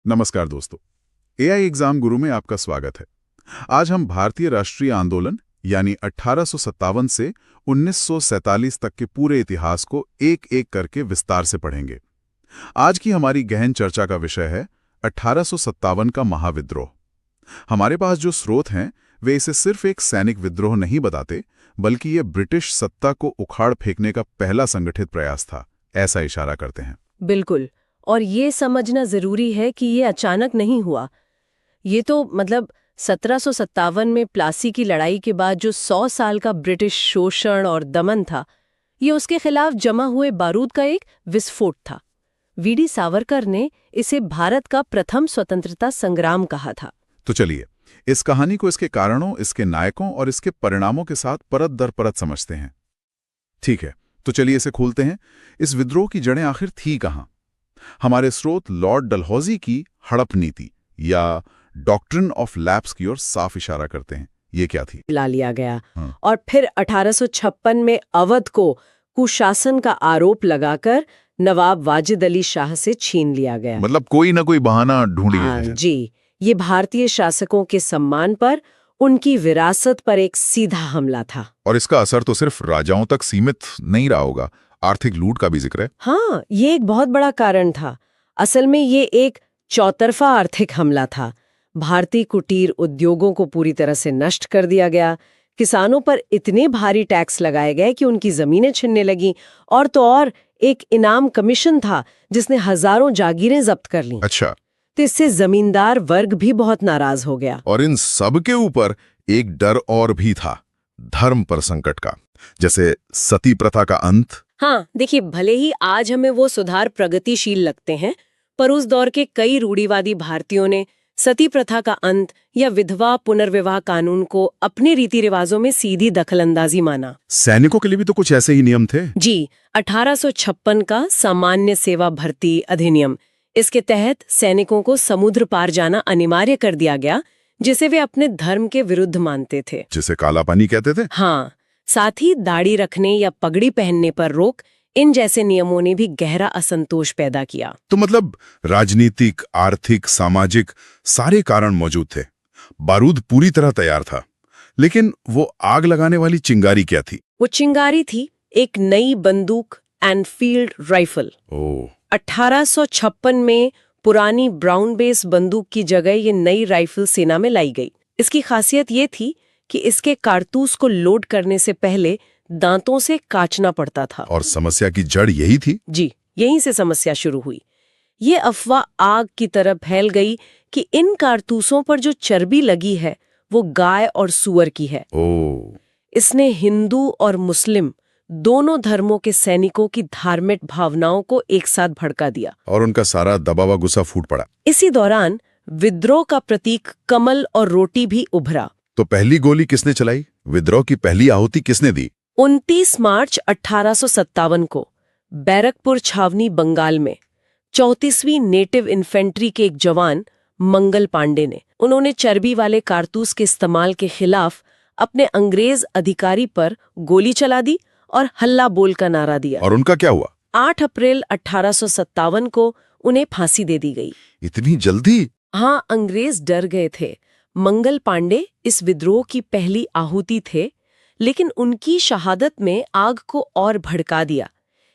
नमस्कार दोस्तों, AI exam गुरु में आपका स्वागत है। आज हम भारतीय राष्ट्रीय आंदोलन यानी 1857 से 1947 तक के पूरे इतिहास को एक-एक करके विस्तार से पढ़ेंगे। आज की हमारी गहन चर्चा का विषय है 1857 का महाविद्रोह। हमारे पास जो स्रोत हैं वे इसे सिर्फ एक सैनिक विद्रोह नहीं बताते, बल्कि ये ब्रिटिश सत्ता को उखाड़ फेंकने का पहला संगठित प्रयास था, ऐसा इशारा करते हैं। बिल्कुल, और ये समझना जरूरी है कि ये अचानक नहीं हुआ। ये तो 1757 में प्लासी की लड़ाई के बाद जो 100 साल का ब्रिटिश शोषण और दमन था, ये उसके खिलाफ जमा हुए बारूद का एक विस्फोट था। वीडी सावरकर ने इसे भारत का प्रथम स्वतंत्रता संग्राम कहा था। तो चलिए, इस कहानी को इसके कारणों, इसके नायकों और इसके परिणामों के साथ परत दर परत समझते हैं। ठीक है, तो चलिए इसे खोलते हैं। इस विद्रोह की जड़ें आखिर थी कहाँ? हमारे स्रोत लॉर्ड डलहौजी की हड़प नीति या डॉक्ट्रिन ऑफ लैप्स की ओर साफ इशारा करते हैं। ये क्या थी? ला लिया गया और फिर 1856 में अवध को कुशासन का आरोप लगाकर नवाब वाजिद अली शाह से छीन लिया गया। मतलब कोई ना कोई बहाना ढूंढ लिया हाँ है। जी, ये भारतीय शासकों के सम्मान पर, उनकी विरासत पर एक सीधा हमला था। और इसका असर तो सिर्फ राजाओं तक सीमित नहीं रहा होगा, आर्थिक लूट का भी जिक्र है। हाँ, ये एक बहुत बड़ा कारण था। असल में ये एक चौतरफा आर्थिक हमला था। भारतीय कुटीर उद्योगों को पूरी तरह से नष्ट कर दिया गया। किसानों पर इतने भारी टैक्स लगाए गए कि उनकी जमीनें छिनने लगीं। और तो और एक इनाम कमीशन था जिसने हजारों जागीरें जब्त कर लीं। अच्छा, तो इससे जमींदार वर्ग भी बहुत नाराज हो गया। और इन सब के ऊपर एक डर और भी था, धर्म पर संकट का, जैसे सती प्रथा का अंत। हाँ, देखिए, भले ही आज हमें वो सुधार प्रगतिशील लगते हैं, पर उस दौर के कई रूढ़िवादी भारतीयों ने सती प्रथा का अंत या विधवा पुनर्विवाह कानून को अपने रीति रिवाजों में सीधी दखलंदाजी माना। सैनिकों के लिए भी तो कुछ ऐसे ही नियम थे। जी, 1856 का सामान्य सेवा भर्ती अधिनियम, इसके तहत सैनिकों को समुद्र पार जाना अनिवार्य कर दिया गया, जिसे वे अपने धर्म के विरुद्ध मानते थे, जिसे काला पानी कहते थे। हाँ, साथ ही दाढ़ी रखने या पगड़ी पहनने पर रोक, इन जैसे नियमों ने भी गहरा असंतोष पैदा किया। तो मतलब राजनीतिक, आर्थिक, सामाजिक सारे कारण मौजूद थे। बारूद पूरी तरह तैयार था, लेकिन वो आग लगाने वाली चिंगारी क्या थी? वो चिंगारी थी एक नई बंदूक, एनफील्ड राइफल। 1856 में पुरानी ब्राउन बेस बंदूक की जगह ये नई राइफल सेना में लाई गई। इसकी खासियत ये थी कि इसके कारतूस को लोड करने से पहले दांतों से काटना पड़ता था। और समस्या की जड़ यही थी? जी, यहीं से समस्या शुरू हुई। ये अफवाह आग की तरह फैल गई कि इन कारतूसों पर जो चर्बी लगी है वो गाय और सूअर की है। इसने हिंदू और मुस्लिम दोनों धर्मों के सैनिकों की धार्मिक भावनाओं को एक साथ भड़का दिया और उनका सारा दबावा गुस्सा फूट पड़ा। इसी दौरान विद्रोह का प्रतीक कमल और रोटी भी उभरा। तो पहली गोली किसने चलाई? विद्रोह की पहली आहुति किसने दी? 29 मार्च 1857 को बैरकपुर छावनी बंगाल में 34वीं नेटिव इन्फेंट्री के एक जवान मंगल पांडे ने, उन्होंने चर्बी वाले कारतूस के इस्तेमाल के खिलाफ अपने अंग्रेज अधिकारी पर गोली चला दी और हल्ला बोल का नारा दिया। और उनका क्या हुआ? 8 अप्रैल 1857 को उन्हें फांसी दे दी गई। इतनी जल्दी? हाँ, अंग्रेज डर गए थे। मंगल पांडे इस विद्रोह की पहली आहुति थे, लेकिन उनकी शहादत में आग को और भड़का दिया।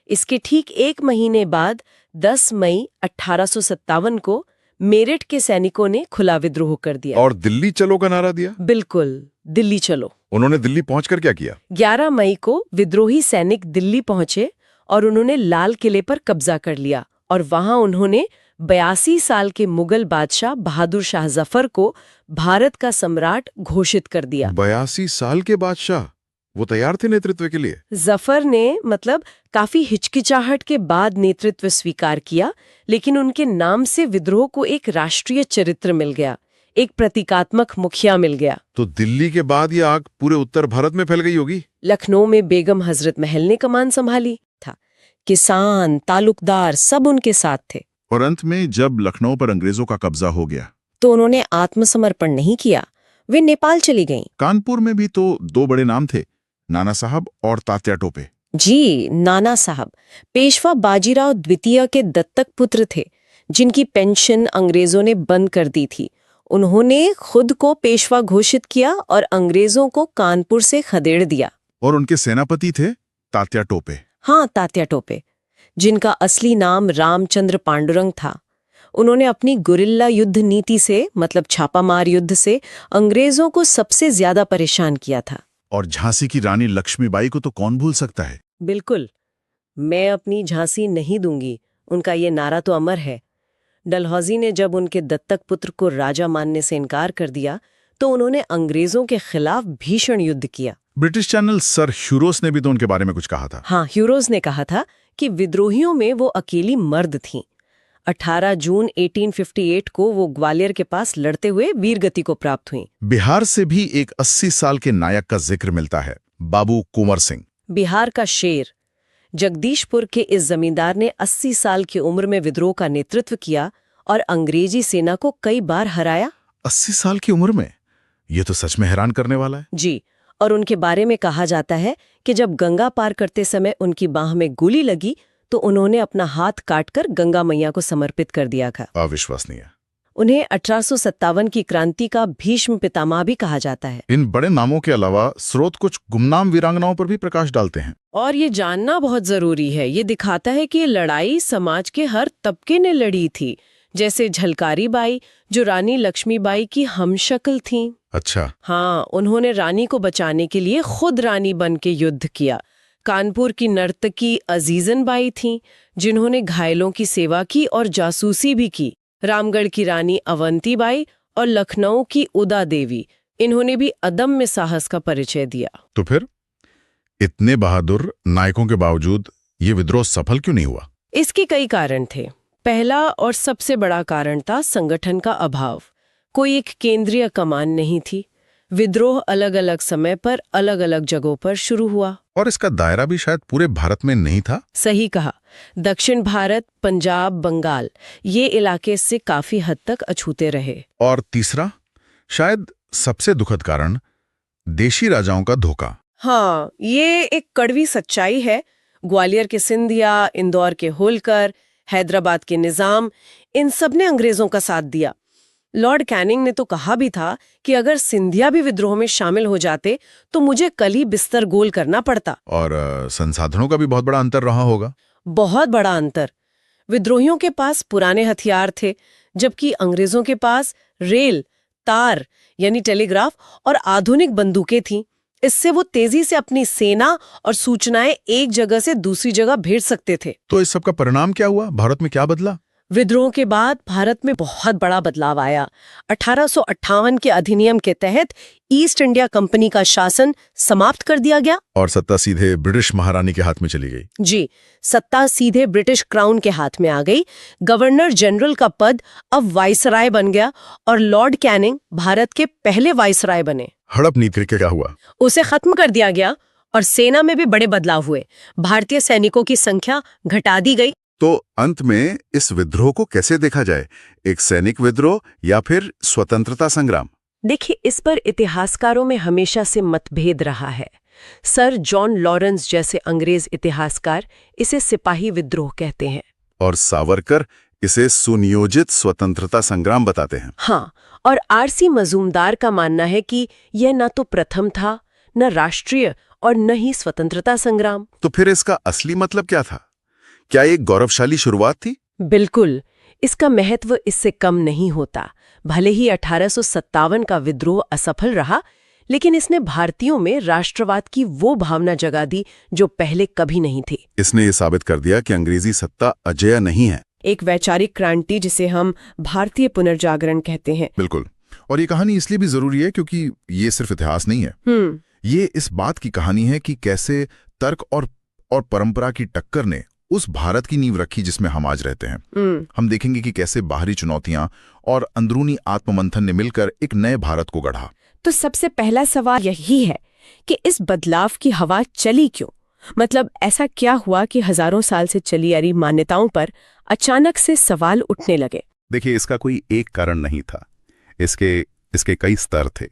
इसके ठीक एक महीने बाद 10 मई 1857 को मेरठ के सैनिकों ने खुला विद्रोह कर दिया और दिल्ली चलो का नारा दिया। बिल्कुल, दिल्ली चलो। उन्होंने दिल्ली पहुंचकर क्या किया? 11 मई को विद्रोही सैनिक दिल्ली पहुंचे और उन्होंने लाल किले पर कब्जा कर लिया और वहां उन्होंने 82 साल के मुगल बादशाह बहादुर शाह जफर को भारत का सम्राट घोषित कर दिया। 82 साल के बादशाह, वो तैयार थे नेतृत्व के लिए? जफर ने काफी हिचकिचाहट के बाद नेतृत्व स्वीकार किया, लेकिन उनके नाम से विद्रोह को एक राष्ट्रीय चरित्र मिल गया, एक प्रतीकात्मक मुखिया मिल गया। तो दिल्ली के बाद ये आग पूरे उत्तर भारत में फैल गई होगी? लखनऊ में बेगम हजरत महल ने कमान संभाली था। किसान, तालुकदार सब उनके साथ थे। और अंत में जब लखनऊ पर अंग्रेजों का कब्जा हो गया तो उन्होंने आत्मसमर्पण नहीं किया, वे नेपाल चली गईं। कानपुर में भी तो 2 बड़े नाम थे, नाना साहब और तात्या टोपे। जी, नाना साहब पेशवा बाजीराव द्वितीय के दत्तक पुत्र थे, जिनकी पेंशन अंग्रेजों ने बंद कर दी थी। उन्होंने खुद को पेशवा घोषित किया और अंग्रेजों को कानपुर से खदेड़ दिया। और उनके सेनापति थे तात्या टोपे। हाँ, तात्या टोपे, जिनका असली नाम रामचंद्र पांडुरंग था। उन्होंने अपनी गुरिल्ला युद्ध नीति से, मतलब छापामार युद्ध से, अंग्रेजों को सबसे ज्यादा परेशान किया था। और झांसी की रानी लक्ष्मीबाई को तो कौन भूल सकता है। बिल्कुल, मैं अपनी झांसी नहीं दूंगी, उनका ये नारा तो अमर है। डलहौजी ने जब उनके दत्तक पुत्र को राजा मानने से इनकार कर दिया तो उन्होंने अंग्रेजों के खिलाफ भीषण युद्ध किया। ब्रिटिश चैनल सर ह्यूरोस ने भी तो उनके बारे में कुछ कहा था। हाँ, ह्यूरोस ने कहा था कि विद्रोहियों में वो अकेली मर्द थीं। 18 जून 1858 को वो ग्वालियर के पास लड़ते हुए वीरगति को प्राप्त हुई। बिहार से भी एक 80 साल के नायक का जिक्र मिलता है, बाबू कुंवर सिंह। बिहार का शेर जगदीशपुर के इस जमींदार ने 80 साल की उम्र में विद्रोह का नेतृत्व किया और अंग्रेजी सेना को कई बार हराया। 80 साल की उम्र में? ये तो सच में हैरान करने वाला है। जी, और उनके बारे में कहा जाता है कि जब गंगा पार करते समय उनकी बाह में गोली लगी तो उन्होंने अपना हाथ काटकर गंगा मैया को समर्पित कर दिया था। अविश्वसनीय। उन्हें 1857 की क्रांति का भीष्म पितामह भी कहा जाता है। इन बड़े नामों के अलावा स्रोत कुछ गुमनाम वीरांगनाओं पर भी प्रकाश डालते हैं। और ये जानना बहुत जरूरी है। ये दिखाता है कि ये लड़ाई समाज के हर तबके ने लड़ी थी, जैसे झलकारी बाई जो रानी लक्ष्मीबाई की हमशक्ल थीं। अच्छा। हाँ, उन्होंने रानी को बचाने के लिए खुद रानी बन के युद्ध किया। कानपुर की नर्तकी अजीजन बाई थीं, जिन्होंने घायलों की सेवा की और जासूसी भी की। रामगढ़ की रानी अवंती बाई और लखनऊ की उदा देवी, इन्होंने भी अदम्य साहस का परिचय दिया। तो फिर इतने बहादुर नायकों के बावजूद ये विद्रोह सफल क्यों नहीं हुआ? इसके कई कारण थे। पहला और सबसे बड़ा कारण था संगठन का अभाव। कोई एक केंद्रीय कमान नहीं थी। विद्रोह अलग अलग समय पर अलग अलग जगहों पर शुरू हुआ। और इसका दायरा भी शायद पूरे भारत में नहीं था। सही कहा। दक्षिण भारत, पंजाब, बंगाल, ये इलाके से काफी हद तक अछूते रहे। और तीसरा, शायद सबसे दुखद कारण, देशी राजाओं का धोखा। हाँ, ये एक कड़वी सच्चाई है। ग्वालियर के सिंधिया, इंदौर के होलकर, हैदराबाद के निजाम, इन सब ने अंग्रेजों का साथ दिया। लॉर्ड कैनिंग ने तो कहा भी था कि अगर सिंधिया भी विद्रोह में शामिल हो जाते तो मुझे कल ही बिस्तर गोल करना पड़ता। और संसाधनों का भी बहुत बड़ा अंतर रहा होगा। बहुत बड़ा अंतर। विद्रोहियों के पास पुराने हथियार थे, जबकि अंग्रेजों के पास रेल, तार यानी टेलीग्राफ और आधुनिक बंदूकें थीं। इससे वो तेजी से अपनी सेना और सूचनाएं एक जगह से दूसरी जगह भेज सकते थे। तो इस सब का परिणाम क्या हुआ? भारत में क्या बदला? विद्रोह के बाद भारत में बहुत बड़ा बदलाव आया। 1858 के अधिनियम के तहत ईस्ट इंडिया कंपनी का शासन समाप्त कर दिया गया और सत्ता सीधे ब्रिटिश महारानी के हाथ में चली गई। जी, सत्ता सीधे ब्रिटिश क्राउन के हाथ में आ गई। गवर्नर जनरल का पद अब वाइसराय बन गया और लॉर्ड कैनिंग भारत के पहले वाइसराय बने। हड़प नीति क्या हुआ? उसे खत्म कर दिया गया और सेना में भी बड़े बदलाव हुए। भारतीय सैनिकों की संख्या घटा दी गई। तो अंत में इस विद्रोह को कैसे देखा जाए? एक सैनिक विद्रोह या फिर स्वतंत्रता संग्राम? देखिए, इस पर इतिहासकारों में हमेशा से मतभेद रहा है। सर जॉन लॉरेंस जैसे अंग्रेज इतिहासकार इसे सिपाही विद्रोह कहते हैं और सावरकर इसे सुनियोजित स्वतंत्रता संग्राम बताते हैं। हाँ, और आरसी मजूमदार का मानना है कि यह न तो प्रथम था, न राष्ट्रीय और न ही स्वतंत्रता संग्राम। तो फिर इसका असली मतलब क्या था? क्या एक गौरवशाली शुरुआत थी? बिल्कुल, इसका महत्व इससे कम नहीं होता। भले ही 1857 का विद्रोह असफल रहा, लेकिन इसने भारतीयों में राष्ट्रवाद की वो भावना जगा दी जो पहले कभी नहीं थी। इसने ये साबित कर दिया कि अंग्रेजी सत्ता अजेय नहीं है। एक वैचारिक क्रांति जिसे हम भारतीय पुनर्जागरण कहते हैं। बिल्कुल। और ये कहानी इसलिए भी जरूरी है क्योंकि ये सिर्फ इतिहास नहीं है। ये इस बात की कहानी है कि कैसे तर्क और परंपरा की टक्कर ने उस भारत की नींव रखी जिसमें हम आज रहते हैं। हम देखेंगे कि कैसे बाहरी चुनौतियां और अंदरूनी आत्ममंथन ने मिलकर एक नए भारत को गढ़ा। तो सबसे पहला सवाल यही है कि इस बदलाव की हवा चली क्यों? मतलब ऐसा क्या हुआ कि हजारों साल से चली आ रही मान्यताओं पर अचानक से सवाल उठने लगे? देखिए, इसका कोई एक कारण नहीं था। इसके कई स्तर थे।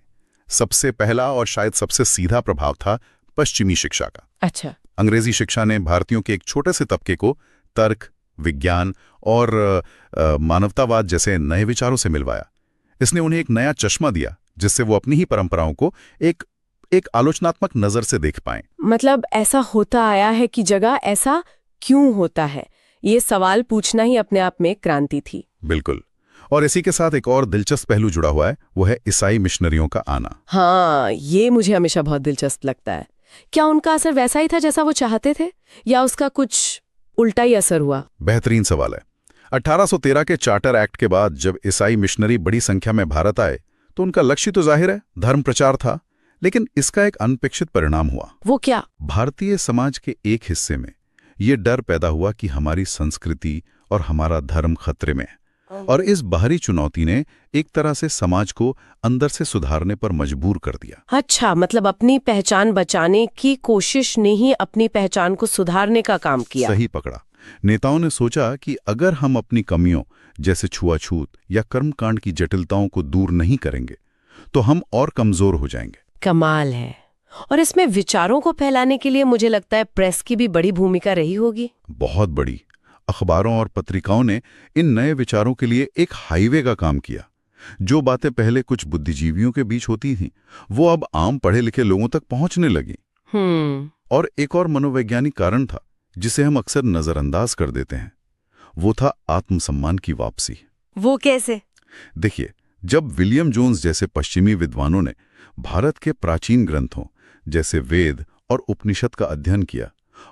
सबसे पहला और शायद सबसे सीधा प्रभाव था पश्चिमी शिक्षा का। अच्छा। अंग्रेजी शिक्षा ने भारतीयों के एक छोटे से तबके को तर्क, विज्ञान और मानवतावाद जैसे नए विचारों से मिलवाया। इसने उन्हें एक नया चश्मा दिया जिससे वो अपनी ही परंपराओं को एक आलोचनात्मक नजर से देख पाएं। मतलब ऐसा होता आया है कि जगह ऐसा क्यों होता है, ये सवाल पूछना ही अपने आप में क्रांति थी। बिल्कुल। और इसी के साथ एक और दिलचस्प पहलू जुड़ा हुआ है, वो है ईसाई मिशनरियों का आना। हाँ, ये मुझे हमेशा बहुत दिलचस्प लगता है। क्या उनका असर वैसा ही था जैसा वो चाहते थे, या उसका कुछ उल्टा ही असर हुआ? बेहतरीन सवाल है। 1813 के चार्टर एक्ट के बाद जब ईसाई मिशनरी बड़ी संख्या में भारत आए तो उनका लक्ष्य तो जाहिर है धर्म प्रचार था, लेकिन इसका एक अनपेक्षित परिणाम हुआ। वो क्या? भारतीय समाज के एक हिस्से में ये डर पैदा हुआ कि हमारी संस्कृति और हमारा धर्म खतरे में है, और इस बाहरी चुनौती ने एक तरह से समाज को अंदर से सुधारने पर मजबूर कर दिया। अच्छा, मतलब अपनी पहचान बचाने की कोशिश ने ही अपनी पहचान को सुधारने का काम किया। सही पकड़ा। नेताओं ने सोचा कि अगर हम अपनी कमियों जैसे छुआछूत या कर्मकांड की जटिलताओं को दूर नहीं करेंगे तो हम और कमजोर हो जाएंगे। कमाल है। और इसमें विचारों को फैलाने के लिए मुझे लगता है प्रेस की भी बड़ी भूमिका रही होगी। बहुत बड़ी। अखबारों और पत्रिकाओं ने इन नए विचारों के लिए एक हाईवे का काम किया। जो बातें पहले कुछ बुद्धिजीवियों के बीच होती थीं, वो अब आम पढ़े लिखे लोगों तक पहुंचने लगी। और एक और मनोवैज्ञानिक कारण था जिसे हम अक्सर नजरअंदाज कर देते हैं, वो था आत्मसम्मान की वापसी। वो कैसे? देखिए, जब विलियम जोन्स जैसे पश्चिमी विद्वानों ने भारत के प्राचीन ग्रंथों जैसे वेद और उपनिषद का अध्ययन किया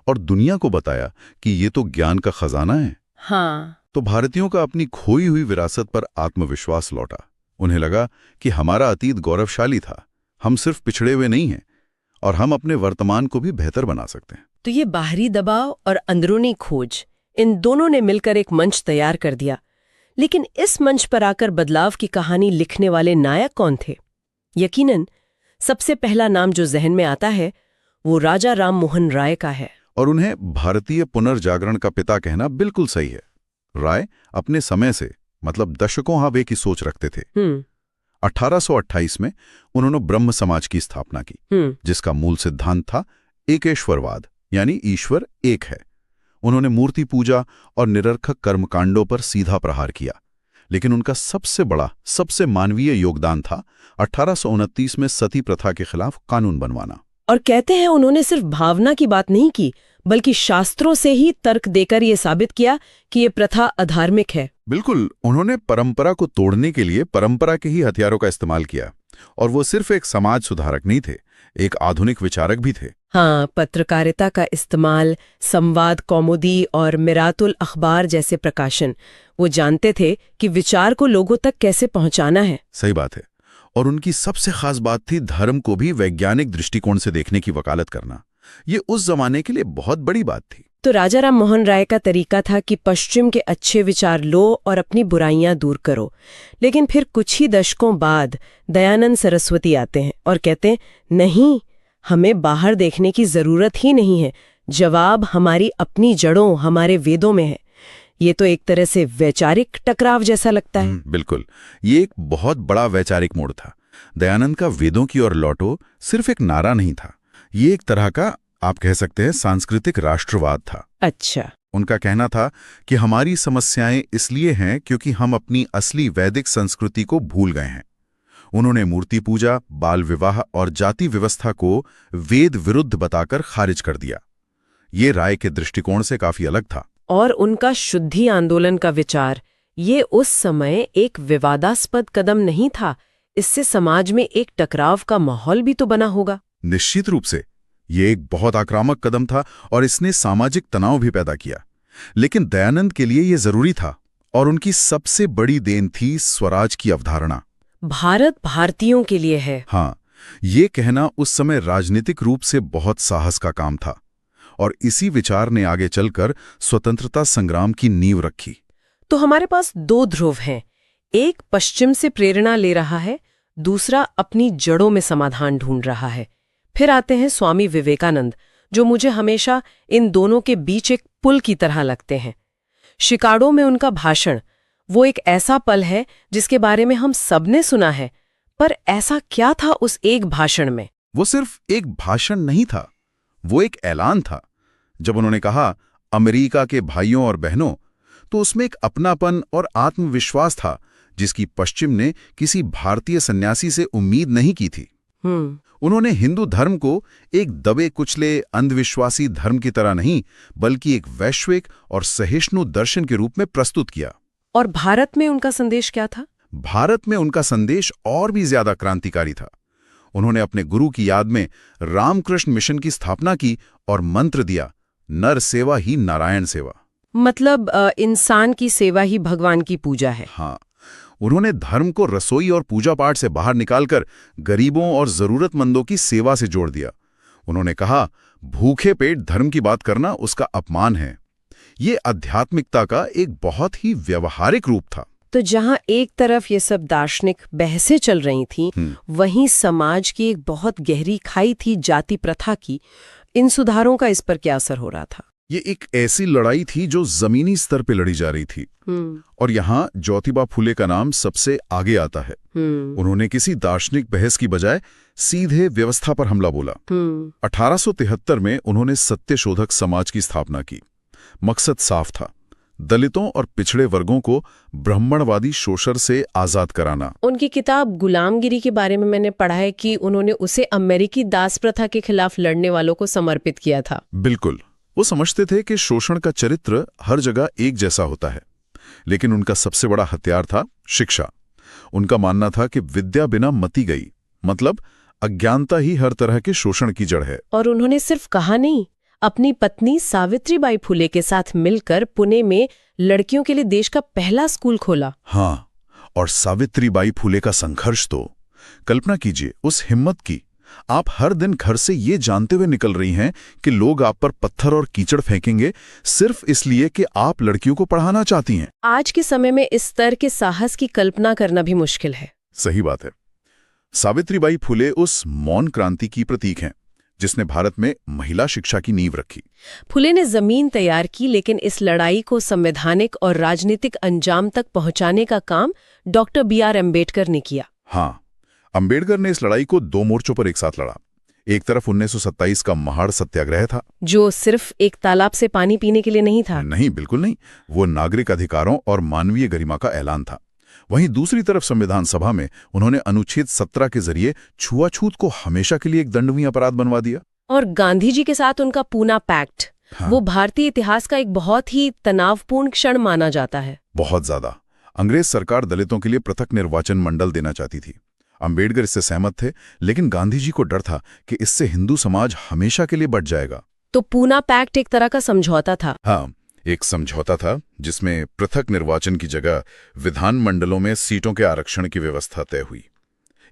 और दुनिया को बताया कि ये तो ज्ञान का खजाना है, हाँ, तो भारतीयों का अपनी खोई हुई विरासत पर आत्मविश्वास लौटा। उन्हें लगा कि हमारा अतीत गौरवशाली था, हम सिर्फ पिछड़े हुए नहीं हैं और हम अपने वर्तमान को भी बेहतर बना सकते हैं। तो ये बाहरी दबाव और अंदरूनी खोज, इन दोनों ने मिलकर एक मंच तैयार कर दिया। लेकिन इस मंच पर आकर बदलाव की कहानी लिखने वाले नायक कौन थे? यकीनन सबसे पहला नाम जो जहन में आता है वो राजा राम मोहन राय का है। और उन्हें भारतीय पुनर्जागरण का पिता कहना बिल्कुल सही है। राय अपने समय से मतलब दशकों आगे की सोच रखते थे। 1828 में उन्होंने ब्रह्म समाज की स्थापना की, जिसका मूल सिद्धांत था एकेश्वरवाद, यानी ईश्वर एक है। उन्होंने मूर्ति पूजा और निरर्थक कर्मकांडों पर सीधा प्रहार किया, लेकिन उनका सबसे बड़ा, सबसे मानवीय योगदान था 1829 में सती प्रथा के खिलाफ कानून बनवाना। और कहते हैं उन्होंने सिर्फ भावना की बात नहीं की, बल्कि शास्त्रों से ही तर्क देकर ये साबित किया कि ये प्रथा अधार्मिक है। बिल्कुल, उन्होंने परंपरा को तोड़ने के लिए परंपरा के ही हथियारों का इस्तेमाल किया। और वो सिर्फ एक समाज सुधारक नहीं थे, एक आधुनिक विचारक भी थे। हाँ, पत्रकारिता का इस्तेमाल, संवाद कौमुदी और मिरातुल अखबार जैसे प्रकाशन, वो जानते थे कि विचार को लोगों तक कैसे पहुंचाना है। सही बात है। और उनकी सबसे खास बात थी धर्म को भी वैज्ञानिक दृष्टिकोण से देखने की वकालत करना। ये उस जमाने के लिए बहुत बड़ी बात थी। तो राजा राम मोहन राय का तरीका था कि पश्चिम के अच्छे विचार लो और अपनी बुराइयां दूर करो। लेकिन फिर कुछ ही दशकों बाद दयानंद सरस्वती आते हैं और कहते हैं, नहीं, हमें बाहर देखने की जरूरत ही नहीं है, जवाब हमारी अपनी जड़ों, हमारे वेदों में है। ये तो एक तरह से वैचारिक टकराव जैसा लगता है। बिल्कुल, ये एक बहुत बड़ा वैचारिक मोड़ था। दयानंद का वेदों की ओर लौटो सिर्फ एक नारा नहीं था, ये एक तरह का, आप कह सकते हैं, सांस्कृतिक राष्ट्रवाद था। अच्छा। उनका कहना था कि हमारी समस्याएं इसलिए हैं क्योंकि हम अपनी असली वैदिक संस्कृति को भूल गए हैं। उन्होंने मूर्ति पूजा, बाल विवाह और जाति व्यवस्था को वेद विरुद्ध बताकर खारिज कर दिया। ये राय के दृष्टिकोण से काफी अलग था। और उनका शुद्धि आंदोलन का विचार, ये उस समय एक विवादास्पद कदम नहीं था। इससे समाज में एक टकराव का माहौल भी तो बना होगा। निश्चित रूप से ये एक बहुत आक्रामक कदम था और इसने सामाजिक तनाव भी पैदा किया। लेकिन दयानंद के लिए ये जरूरी था और उनकी सबसे बड़ी देन थी स्वराज की अवधारणा। भारत भारतीयों के लिए है। हाँ, ये कहना उस समय राजनीतिक रूप से बहुत साहस का काम था और इसी विचार ने आगे चलकर स्वतंत्रता संग्राम की नींव रखी। तो हमारे पास दो ध्रुव हैं, एक पश्चिम से प्रेरणा ले रहा है, दूसरा अपनी जड़ों में समाधान ढूंढ रहा है। फिर आते हैं स्वामी विवेकानंद, जो मुझे हमेशा इन दोनों के बीच एक पुल की तरह लगते हैं। शिकागो में उनका भाषण, वो एक ऐसा पल है जिसके बारे में हम सबने सुना है, पर ऐसा क्या था उस एक भाषण में? वो सिर्फ एक भाषण नहीं था, वो एक ऐलान था। जब उन्होंने कहा, अमेरिका के भाइयों और बहनों, तो उसमें एक अपनापन और आत्मविश्वास था जिसकी पश्चिम ने किसी भारतीय सन्यासी से उम्मीद नहीं की थी। उन्होंने हिंदू धर्म को एक दबे कुचले अंधविश्वासी धर्म की तरह नहीं, बल्कि एक वैश्विक और सहिष्णु दर्शन के रूप में प्रस्तुत किया। और भारत में उनका संदेश क्या था? भारत में उनका संदेश और भी ज्यादा क्रांतिकारी था। उन्होंने अपने गुरु की याद में रामकृष्ण मिशन की स्थापना की और मंत्र दिया, नर सेवा ही नारायण सेवा। मतलब इंसान की सेवा ही भगवान की पूजा है। हाँ, उन्होंने धर्म को रसोई और पूजा पाठ से बाहर निकालकर गरीबों और जरूरतमंदों की सेवा से जोड़ दिया। उन्होंने कहा, भूखे पेट धर्म की बात करना उसका अपमान है। ये आध्यात्मिकता का एक बहुत ही व्यवहारिक रूप था। तो जहां एक तरफ ये सब दार्शनिक बहसें चल रही थीं, वहीं समाज की एक बहुत गहरी खाई थी जाति प्रथा की। इन सुधारों का इस पर क्या असर हो रहा था? ये एक ऐसी लड़ाई थी जो जमीनी स्तर पे लड़ी जा रही थी। और यहाँ ज्योतिबा फुले का नाम सबसे आगे आता है। उन्होंने किसी दार्शनिक बहस की बजाय सीधे व्यवस्था पर हमला बोला। 1873 में उन्होंने सत्यशोधक समाज की स्थापना की। मकसद साफ था, दलितों और पिछड़े वर्गों को ब्राह्मणवादी शोषण से आजाद कराना। उनकी किताब गुलामगिरी के बारे में मैंने पढ़ा है कि उन्होंने उसे अमेरिकी दास प्रथा के खिलाफ लड़ने वालों को समर्पित किया था। बिल्कुल, वो समझते थे कि शोषण का चरित्र हर जगह एक जैसा होता है, लेकिन उनका सबसे बड़ा हथियार था शिक्षा। उनका मानना था कि विद्या बिना मति गई, मतलब अज्ञानता ही हर तरह के शोषण की जड़ है। और उन्होंने सिर्फ कहा नहीं, अपनी पत्नी सावित्रीबाई फुले के साथ मिलकर पुणे में लड़कियों के लिए देश का पहला स्कूल खोला। हाँ, और सावित्रीबाई फुले का संघर्ष तो कल्पना कीजिए उस हिम्मत की। आप हर दिन घर से ये जानते हुए निकल रही हैं कि लोग आप पर पत्थर और कीचड़ फेंकेंगे सिर्फ इसलिए कि आप लड़कियों को पढ़ाना चाहती हैं। आज के समय में इस स्तर के साहस की कल्पना करना भी मुश्किल है। सही बात है। सावित्रीबाई फुले उस मौन क्रांति की प्रतीक हैं जिसने भारत में महिला शिक्षा की नींव रखी। फुले ने जमीन तैयार की, लेकिन इस लड़ाई को संवैधानिक और राजनीतिक अंजाम तक पहुंचाने का काम डॉक्टर B.R. अम्बेडकर ने किया। हाँ, अम्बेडकर ने इस लड़ाई को दो मोर्चों पर एक साथ लड़ा। एक तरफ 1927 का महाड़ सत्याग्रह था, जो सिर्फ एक तालाब से पानी पीने के लिए नहीं था। नहीं, बिल्कुल नहीं। वो नागरिक अधिकारों और मानवीय गरिमा का ऐलान था। वहीं दूसरी तरफ संविधान सभा में उन्होंने अनुच्छेद 17 के जरिए छुआछूत को हमेशा के लिए एक दंडनीय अपराध बनवा दिया। और गांधी जी के साथ उनका पूना पैक्ट, हाँ, वो भारतीय इतिहास का एक बहुत ही तनावपूर्ण क्षण माना जाता है। बहुत ज्यादा। अंग्रेज सरकार दलितों के लिए पृथक निर्वाचन मंडल देना चाहती थी। अम्बेडकर इससे सहमत थे, लेकिन गांधी जी को डर था कि इससे हिंदू समाज हमेशा के लिए बट जाएगा। तो पूना पैक्ट एक तरह का समझौता था। हाँ, एक समझौता था जिसमें पृथक निर्वाचन की जगह विधान मंडलों में सीटों के आरक्षण की व्यवस्था तय हुई।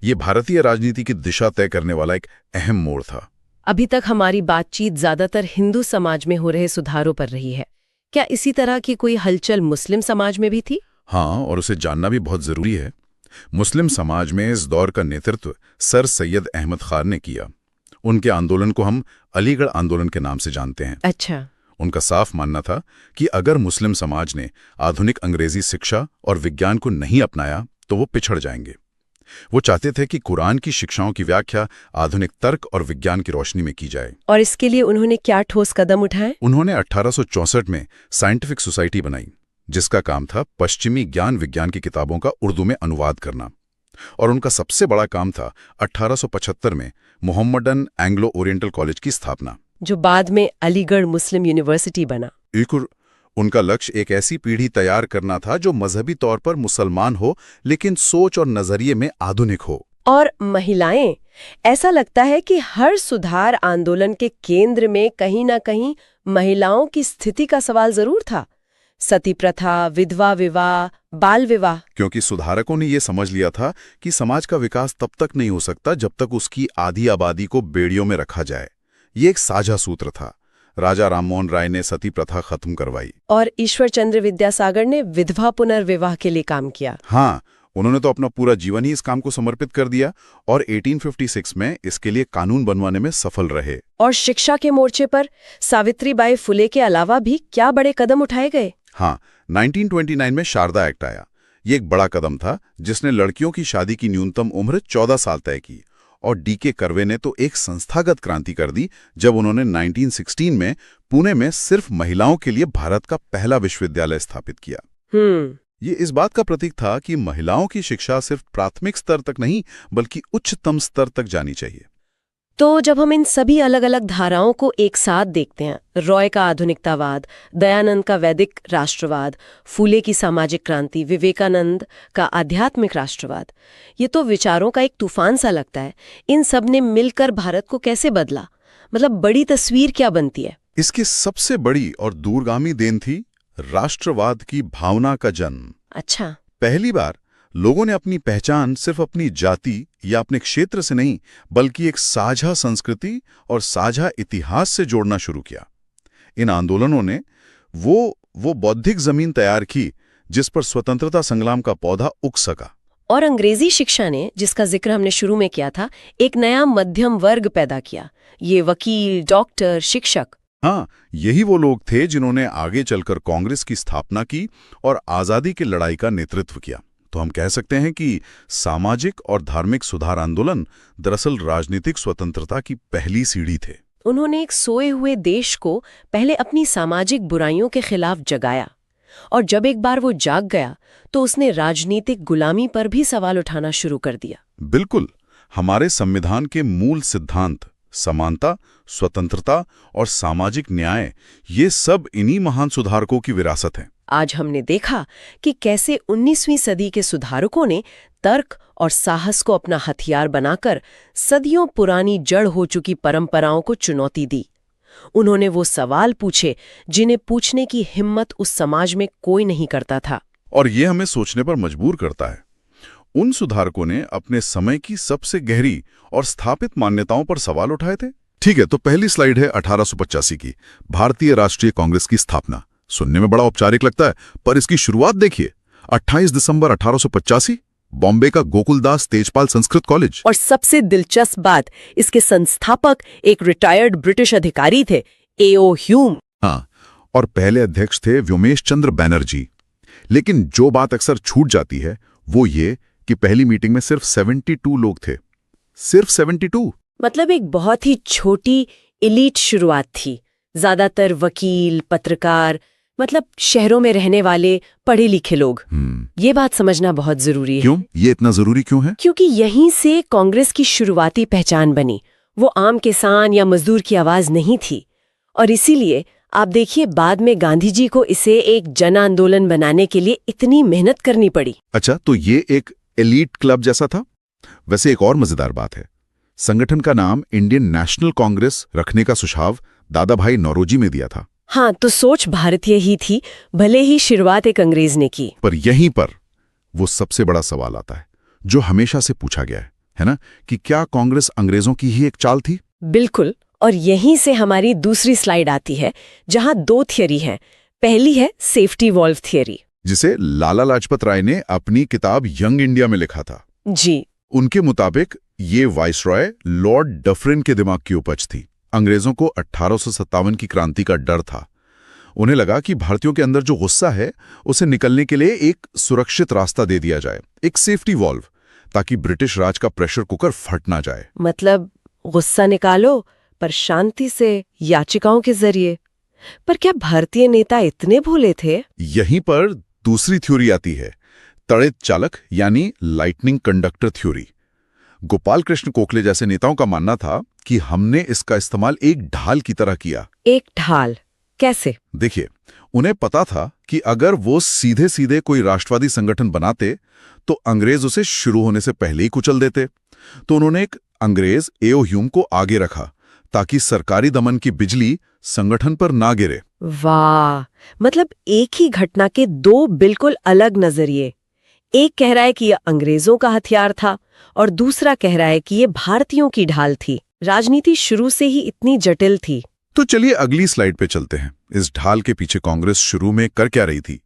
ये भारतीय राजनीति की दिशा तय करने वाला एक अहम मोड़ था। अभी तक हमारी बातचीत ज्यादातर हिंदू समाज में हो रहे सुधारों पर रही है। क्या इसी तरह की कोई हलचल मुस्लिम समाज में भी थी? हाँ, और उसे जानना भी बहुत जरूरी है। मुस्लिम समाज में इस दौर का नेतृत्व सर सैयद अहमद खान ने किया। उनके आंदोलन को हम अलीगढ़ आंदोलन के नाम से जानते हैं। अच्छा। उनका साफ मानना था कि अगर मुस्लिम समाज ने आधुनिक अंग्रेजी शिक्षा और विज्ञान को नहीं अपनाया तो वो पिछड़ जाएंगे। वो चाहते थे कि कुरान की शिक्षाओं की व्याख्या आधुनिक तर्क और विज्ञान की रोशनी में की जाए। और इसके लिए उन्होंने क्या ठोस कदम उठाए? उन्होंने 1864 में साइंटिफिक सोसाइटी बनाई, जिसका काम था पश्चिमी ज्ञान विज्ञान की किताबों का उर्दू में अनुवाद करना। और उनका सबसे बड़ा काम था 1875 में मोहम्मडन एंग्लो ओरिएंटल कॉलेज की स्थापना, जो बाद में अलीगढ़ मुस्लिम यूनिवर्सिटी बना। उनका लक्ष्य एक ऐसी पीढ़ी तैयार करना था जो मजहबी तौर पर मुसलमान हो, लेकिन सोच और नजरिए में आधुनिक हो। और महिलाएं, ऐसा लगता है कि हर सुधार आंदोलन के केंद्र में कहीं ना कहीं महिलाओं की स्थिति का सवाल जरूर था। सती प्रथा, विधवा विवाह, बाल विवाह। क्योंकि सुधारकों ने यह समझ लिया था कि समाज का विकास तब तक नहीं हो सकता जब तक उसकी आधी आबादी को बेड़ियों में रखा जाए। ये एक साझा सूत्र था। राजा राममोहन राय ने सती प्रथा खत्म करवाई और ईश्वर चंद्र विद्यासागर ने विधवा पुनर्विवाह के लिए काम किया। हाँ, उन्होंने तो अपना पूरा जीवन ही इस काम को समर्पित कर दिया और 1856 में इसके लिए कानून बनवाने में सफल रहे। और शिक्षा के मोर्चे पर सावित्रीबाई फुले के अलावा भी क्या बड़े कदम उठाए गए? हाँ, 1929 में शारदा एक्ट आया। ये एक बड़ा कदम था जिसने लड़कियों की शादी की न्यूनतम उम्र 14 साल तय की और डीके कर्वे ने तो एक संस्थागत क्रांति कर दी जब उन्होंने 1916 में पुणे में सिर्फ महिलाओं के लिए भारत का पहला विश्वविद्यालय स्थापित किया। ये इस बात का प्रतीक था कि महिलाओं की शिक्षा सिर्फ प्राथमिक स्तर तक नहीं बल्कि उच्चतम स्तर तक जानी चाहिए। तो जब हम इन सभी अलग अलग धाराओं को एक साथ देखते हैं, रॉय का आधुनिकतावाद, दयानंद का वैदिक राष्ट्रवाद, फूले की सामाजिक क्रांति, विवेकानंद का आध्यात्मिक राष्ट्रवाद, ये तो विचारों का एक तूफान सा लगता है। इन सब ने मिलकर भारत को कैसे बदला? मतलब बड़ी तस्वीर क्या बनती है? इसकी सबसे बड़ी और दूरगामी देन थी राष्ट्रवाद की भावना का जन्म। अच्छा। पहली बार लोगों ने अपनी पहचान सिर्फ अपनी जाति या अपने क्षेत्र से नहीं बल्कि एक साझा संस्कृति और साझा इतिहास से जोड़ना शुरू किया। इन आंदोलनों ने वो बौद्धिक जमीन तैयार की जिस पर स्वतंत्रता संग्राम का पौधा उग सका। और अंग्रेजी शिक्षा ने, जिसका जिक्र हमने शुरू में किया था, एक नया मध्यम वर्ग पैदा किया। ये वकील, डॉक्टर, शिक्षक। हाँ, यही वो लोग थे जिन्होंने आगे चलकर कांग्रेस की स्थापना की और आजादी की लड़ाई का नेतृत्व किया। तो हम कह सकते हैं कि सामाजिक और धार्मिक सुधार आंदोलन दरअसल राजनीतिक स्वतंत्रता की पहली सीढ़ी थे। उन्होंने एक सोए हुए देश को पहले अपनी सामाजिक बुराइयों के खिलाफ जगाया, और जब एक बार वो जाग गया तो उसने राजनीतिक गुलामी पर भी सवाल उठाना शुरू कर दिया। बिल्कुल, हमारे संविधान के मूल सिद्धांत समानता, स्वतंत्रता और सामाजिक न्याय, ये सब इन्हीं महान सुधारकों की विरासत है। आज हमने देखा कि कैसे 19वीं सदी के सुधारकों ने तर्क और साहस को अपना हथियार बनाकर सदियों पुरानी जड़ हो चुकी परंपराओं को चुनौती दी। उन्होंने वो सवाल पूछे जिन्हें पूछने की हिम्मत उस समाज में कोई नहीं करता था। और ये हमें सोचने पर मजबूर करता है। उन सुधारकों ने अपने समय की सबसे गहरी और स्थापित मान्यताओं पर सवाल उठाए थे। ठीक है, तो पहली स्लाइड है 1885 की, भारतीय राष्ट्रीय कांग्रेस की स्थापना। सुनने में बड़ा औपचारिक लगता है, पर इसकी शुरुआत देखिए। 28 दिसंबर 1885, बॉम्बे का गोकुलदास तेजपाल संस्कृत कॉलेज। और सबसे दिलचस्प बात, इसके संस्थापक एक रिटायर्ड ब्रिटिश अधिकारी थे, A.O. ह्यूम। हाँ, और पहले अध्यक्ष थे व्योमेश चंद्र बैनर्जी। लेकिन जो बात अक्सर छूट जाती है वो ये कि पहली मीटिंग में सिर्फ 72 लोग थे। सिर्फ 72। मतलब एक बहुत ही छोटी इलीट शुरुआत थी। ज्यादातर वकील, पत्रकार, मतलब शहरों में रहने वाले पढ़े लिखे लोग। ये बात समझना बहुत जरूरी है। क्यों? ये इतना जरूरी क्यों है? क्योंकि यहीं से कांग्रेस की शुरुआती पहचान बनी। वो आम किसान या मजदूर की आवाज नहीं थी। और इसीलिए आप देखिए, बाद में गांधी जी को इसे एक जन आंदोलन बनाने के लिए इतनी मेहनत करनी पड़ी। अच्छा, तो ये एक एलीट क्लब जैसा था। वैसे एक और मजेदार बात है, संगठन का नाम इंडियन नेशनल कांग्रेस रखने का सुझाव दादा भाई नौरोजी में दिया था। हाँ, तो सोच भारतीय ही थी, भले ही शुरुआत एक अंग्रेज ने की। पर यहीं पर वो सबसे बड़ा सवाल आता है जो हमेशा से पूछा गया है ना, कि क्या कांग्रेस अंग्रेजों की ही एक चाल थी? बिल्कुल। और यहीं से हमारी दूसरी स्लाइड आती है, जहां दो थियरी हैं। पहली है सेफ्टी वॉल्व थियरी, जिसे लाला लाजपत राय ने अपनी किताब यंग इंडिया में लिखा था। जी। उनके मुताबिक ये वाइसरॉय लॉर्ड डफरिन के दिमाग की उपज थी। अंग्रेजों को 1857 की क्रांति का डर था। उन्हें लगा कि भारतीयों के अंदर जो गुस्सा है उसे निकलने के लिए एक सुरक्षित रास्ता दे दिया जाए, एक सेफ्टी वॉल्व, ताकि ब्रिटिश राज का प्रेशर कुकर फट ना जाए। मतलब गुस्सा निकालो, पर शांति से, याचिकाओं के जरिए। पर क्या भारतीय नेता इतने भोले थे? यहीं पर दूसरी थ्योरी आती है, तड़ित चालक यानी lightning conductor theory. Gopal Krishna Gokhale जैसे नेताओं का मानना था कि हमने इसका इस्तेमाल एक ढाल की तरह किया। एक ढाल? कैसे? देखिए, उन्हें पता था कि अगर वो सीधे सीधे कोई राष्ट्रवादी संगठन बनाते तो अंग्रेज उसे शुरू होने से पहले ही कुचल देते। तो उन्होंने एक अंग्रेज A.O. ह्यूम को आगे रखा ताकि सरकारी दमन की बिजली संगठन पर ना गिरे। वाह, मतलब एक ही घटना के दो बिल्कुल अलग नजरिए। एक कह रहा है कि यह अंग्रेजों का हथियार था और दूसरा कह रहा है कि ये भारतीयों की ढाल थी। राजनीति शुरू से ही इतनी जटिल थी। तो चलिए अगली स्लाइड पे चलते हैं। इस ढाल के पीछे कांग्रेस शुरू में कर क्या रही थी?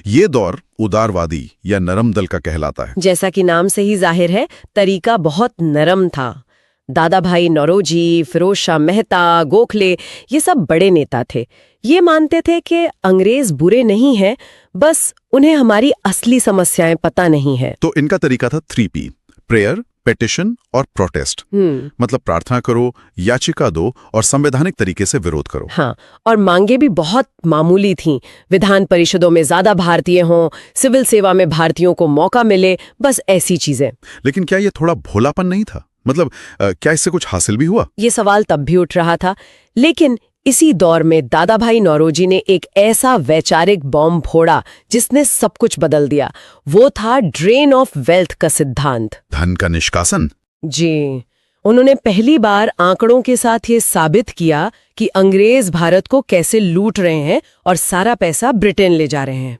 ये दौर उदारवादी या नरम दल का कहलाता है। जैसा कि नाम से ही जाहिर है, तरीका बहुत नरम था। दादा भाई नौरोजी, फिरोज शाह मेहता, गोखले, ये सब बड़े नेता थे। ये मानते थे कि अंग्रेज बुरे नहीं हैं, बस उन्हें हमारी असली समस्याएं पता नहीं है। तो इनका तरीका था 3P: प्रेयर, पेटिशन और प्रोटेस्ट। मतलब प्रार्थना करो, याचिका दो और संवैधानिक तरीके से विरोध करो। हाँ, और मांगे भी बहुत मामूली थीं। विधान परिषदों में ज्यादा भारतीय हों, सिविल सेवा में भारतीयों को मौका मिले, बस ऐसी चीजें। लेकिन क्या ये थोड़ा भोलापन नहीं था? मतलब क्या इससे कुछ हासिल भी हुआ? ये सवाल तब भी उठ रहा था, लेकिन इसी दौर में दादाभाई नौरोजी ने एक ऐसा वैचारिक बॉम्ब फोड़ा जिसने सब कुछ बदल दिया। वो था ड्रेन ऑफ वेल्थ का सिद्धांत। धन का निष्कासन। जी, उन्होंने पहली बार आंकड़ों के साथ ये साबित किया कि अंग्रेज भारत को कैसे लूट रहे हैं और सारा पैसा ब्रिटेन ले जा रहे हैं।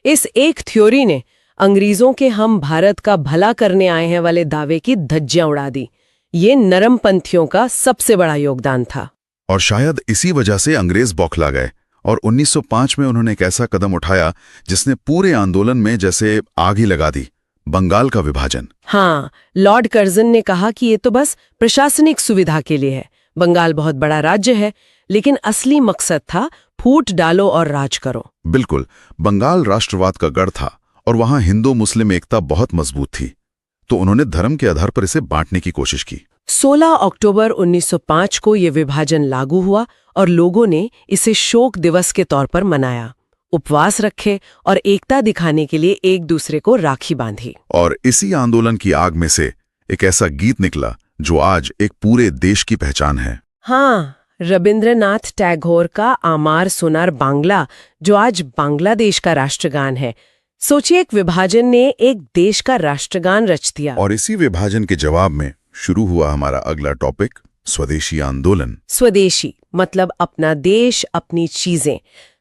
इस एक थ्योरी ने अंग्रेजों के हम भारत का भला करने आए हैं वाले दावे की धज्जियां उड़ा दी। ये नरमपंथियों का सबसे बड़ा योगदान था। और शायद इसी वजह से अंग्रेज बौखला गए और 1905 में उन्होंने एक ऐसा कदम उठाया जिसने पूरे आंदोलन में जैसे आग ही लगा दी, बंगाल का विभाजन। हाँ, लॉर्ड कर्जन ने कहा कि ये तो बस प्रशासनिक सुविधा के लिए है। बंगाल बहुत बड़ा राज्य है, लेकिन असली मकसद था फूट डालो और राज करो। बिल्कुल, बंगाल राष्ट्रवाद का गढ़ था और वहां हिंदू मुस्लिम एकता बहुत मजबूत थी, तो उन्होंने धर्म के आधार पर इसे बांटने की कोशिश की। 16 अक्टूबर 1905 को ये विभाजन लागू हुआ और लोगों ने इसे शोक दिवस के तौर पर मनाया। उपवास रखे और एकता दिखाने के लिए एक दूसरे को राखी बांधी। और इसी आंदोलन की आग में से एक ऐसा गीत निकला जो आज एक पूरे देश की पहचान है। हाँ, रविंद्रनाथ टैगोर का आमार सोनार बांग्ला, जो आज बांग्लादेश का राष्ट्रगान है। सोचिए, एक विभाजन ने एक देश का राष्ट्रगान रच दिया। और इसी विभाजन के जवाब में शुरू हुआ हमारा अगला टॉपिक, स्वदेशी आंदोलन। स्वदेशी मतलब अपना देश, अपनी चीजें।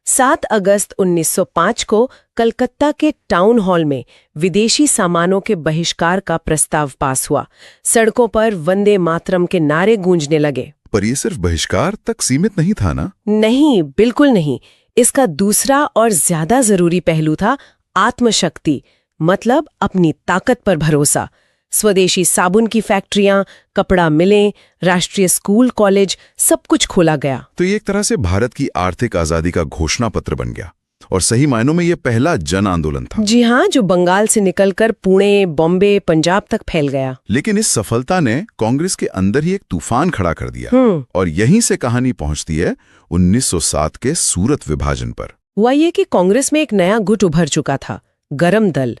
7 अगस्त 1905 को कलकत्ता के टाउन हॉल में विदेशी सामानों के बहिष्कार का प्रस्ताव पास हुआ। सड़कों पर वंदे मातरम के नारे गूंजने लगे। पर ये सिर्फ बहिष्कार तक सीमित नहीं था ना? नहीं, बिल्कुल नहीं। इसका दूसरा और ज्यादा जरूरी पहलू था आत्मशक्ति, मतलब अपनी ताकत पर भरोसा। स्वदेशी साबुन की फैक्ट्रियां, कपड़ा मिलें, राष्ट्रीय स्कूल कॉलेज, सब कुछ खोला गया। तो ये एक तरह से भारत की आर्थिक आजादी का घोषणा पत्र बन गया और सही मायनों में ये पहला जन आंदोलन था। जी हाँ, जो बंगाल से निकलकर पुणे, बॉम्बे, पंजाब तक फैल गया। लेकिन इस सफलता ने कांग्रेस के अंदर ही एक तूफान खड़ा कर दिया और यहीं से कहानी पहुंचती है 1907 के सूरत विभाजन पर। हुआ ये कि कांग्रेस में एक नया गुट उभर चुका था, गरम दल।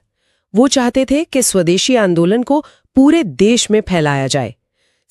वो चाहते थे कि स्वदेशी आंदोलन को पूरे देश में फैलाया जाए।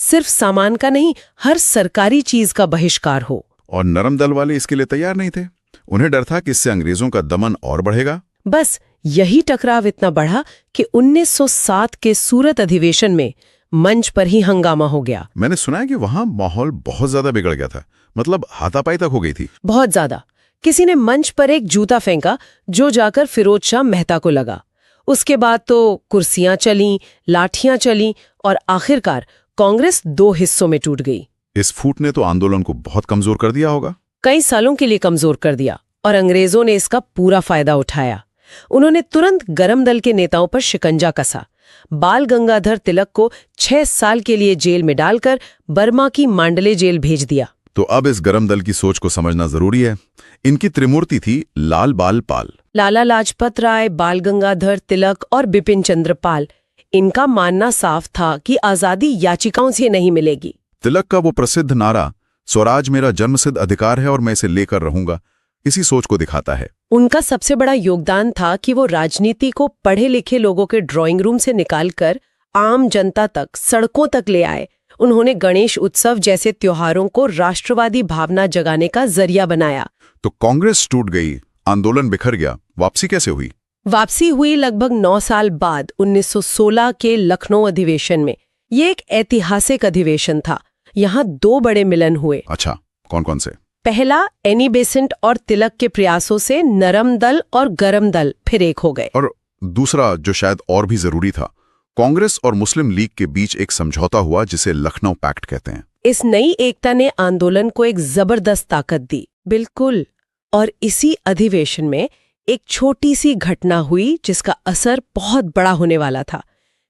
सिर्फ सामान का नहीं, हर सरकारी चीज का बहिष्कार हो। और नरम दल वाले इसके लिए तैयार नहीं थे। उन्हें डर था कि इससे अंग्रेजों का दमन और बढ़ेगा। बस यही टकराव इतना बढ़ा कि 1907 के सूरत अधिवेशन में मंच पर ही हंगामा हो गया। मैंने सुना है कि वहां माहौल बहुत ज्यादा बिगड़ गया था, मतलब हाथापाई तक हो गई थी। बहुत ज्यादा। किसी ने मंच पर एक जूता फेंका जो जाकर फिरोज शाह मेहता को लगा। उसके बाद तो कुर्सियां चलीं, लाठियां चलीं और आखिरकार कांग्रेस 2 हिस्सों में टूट गई। इस फूट ने तो आंदोलन को बहुत कमजोर कर दिया होगा। कई सालों के लिए कमजोर कर दिया और अंग्रेजों ने इसका पूरा फायदा उठाया। उन्होंने तुरंत गरम दल के नेताओं पर शिकंजा कसा। बाल गंगाधर तिलक को 6 साल के लिए जेल में डालकर बर्मा की मांडले जेल भेज दिया। तो अब इस गरम दल की सोच को समझना जरूरी है। इनकी त्रिमूर्ति थी लाल बाल पाल। लाला लाजपत राय, बाल गंगाधर तिलक और बिपिन चंद्र पाल। इनका मानना साफ था कि आजादी याचिकाओं से नहीं मिलेगी। तिलक का वो प्रसिद्ध नारा, स्वराज मेरा जन्मसिद्ध अधिकार है और मैं इसे लेकर रहूंगा, इसी सोच को दिखाता है। उनका सबसे बड़ा योगदान था कि वो राजनीति को पढ़े लिखे लोगों के ड्राइंग रूम से निकालकर आम जनता तक, सड़कों तक ले आए। उन्होंने गणेश उत्सव जैसे त्योहारों को राष्ट्रवादी भावना जगाने का जरिया बनाया। तो कांग्रेस टूट गई, आंदोलन बिखर गया, वापसी कैसे हुई? वापसी हुई लगभग 9 साल बाद 1916 के लखनऊ अधिवेशन में। ये एक ऐतिहासिक अधिवेशन था। यहाँ 2 बड़े मिलन हुए। अच्छा, कौन कौन से? पहला, एनी बेसेंट और तिलक के प्रयासों से नरम दल और गरम दल फिर एक हो गए। और दूसरा, जो शायद और भी जरूरी था, कांग्रेस और मुस्लिम लीग के बीच एक समझौता हुआ जिसे लखनऊ पैक्ट कहते हैं। इस नई एकता ने आंदोलन को एक जबरदस्त ताकत दी। बिल्कुल। और इसी अधिवेशन में एक छोटी सी घटना हुई जिसका असर बहुत बड़ा होने वाला था।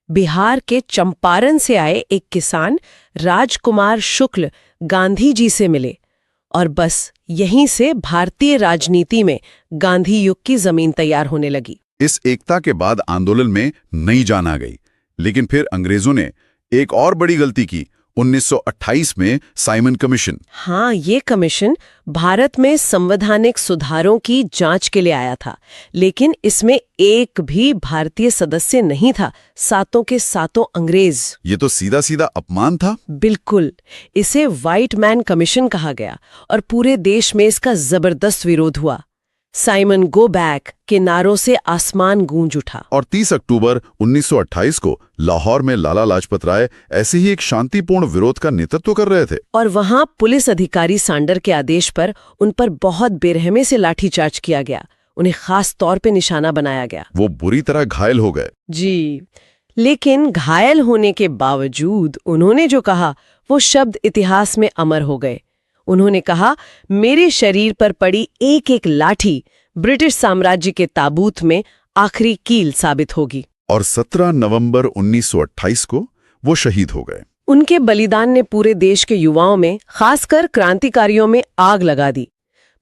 बिहार के चंपारण से आए एक किसान राजकुमार शुक्ल गांधी जी से मिले और बस यहीं से भारतीय राजनीति में गांधी युग की जमीन तैयार होने लगी। इस एकता के बाद आंदोलन में नई जान आ गई, लेकिन फिर अंग्रेजों ने एक और बड़ी गलती की 1928 में साइमन कमीशन। हाँ, ये कमीशन भारत में संवैधानिक सुधारों की जांच के लिए आया था, लेकिन इसमें एक भी भारतीय सदस्य नहीं था, सातों के सातों अंग्रेज। ये तो सीधा सीधा अपमान था। बिल्कुल, इसे व्हाइट मैन कमीशन कहा गया और पूरे देश में इसका जबरदस्त विरोध हुआ। साइमन गो बैक के नारों से आसमान गूंज उठा। और 30 अक्टूबर 1928 को लाहौर में लाला लाजपत राय ऐसे ही एक शांतिपूर्ण विरोध का नेतृत्व कर रहे थे। और वहां पुलिस अधिकारी सांडर के आदेश पर उन पर बहुत बेरहमी से लाठीचार्ज किया गया। उन्हें खास तौर पे निशाना बनाया गया। वो बुरी तरह घायल हो गए। जी, लेकिन घायल होने के बावजूद उन्होंने जो कहा वो शब्द इतिहास में अमर हो गए। उन्होंने कहा, मेरे शरीर पर पड़ी एक एक लाठी ब्रिटिश साम्राज्य के ताबूत में आखिरी कील साबित होगी। और 17 नवंबर 1928 को वो शहीद हो गए। उनके बलिदान ने पूरे देश के युवाओं में, खासकर क्रांतिकारियों में आग लगा दी।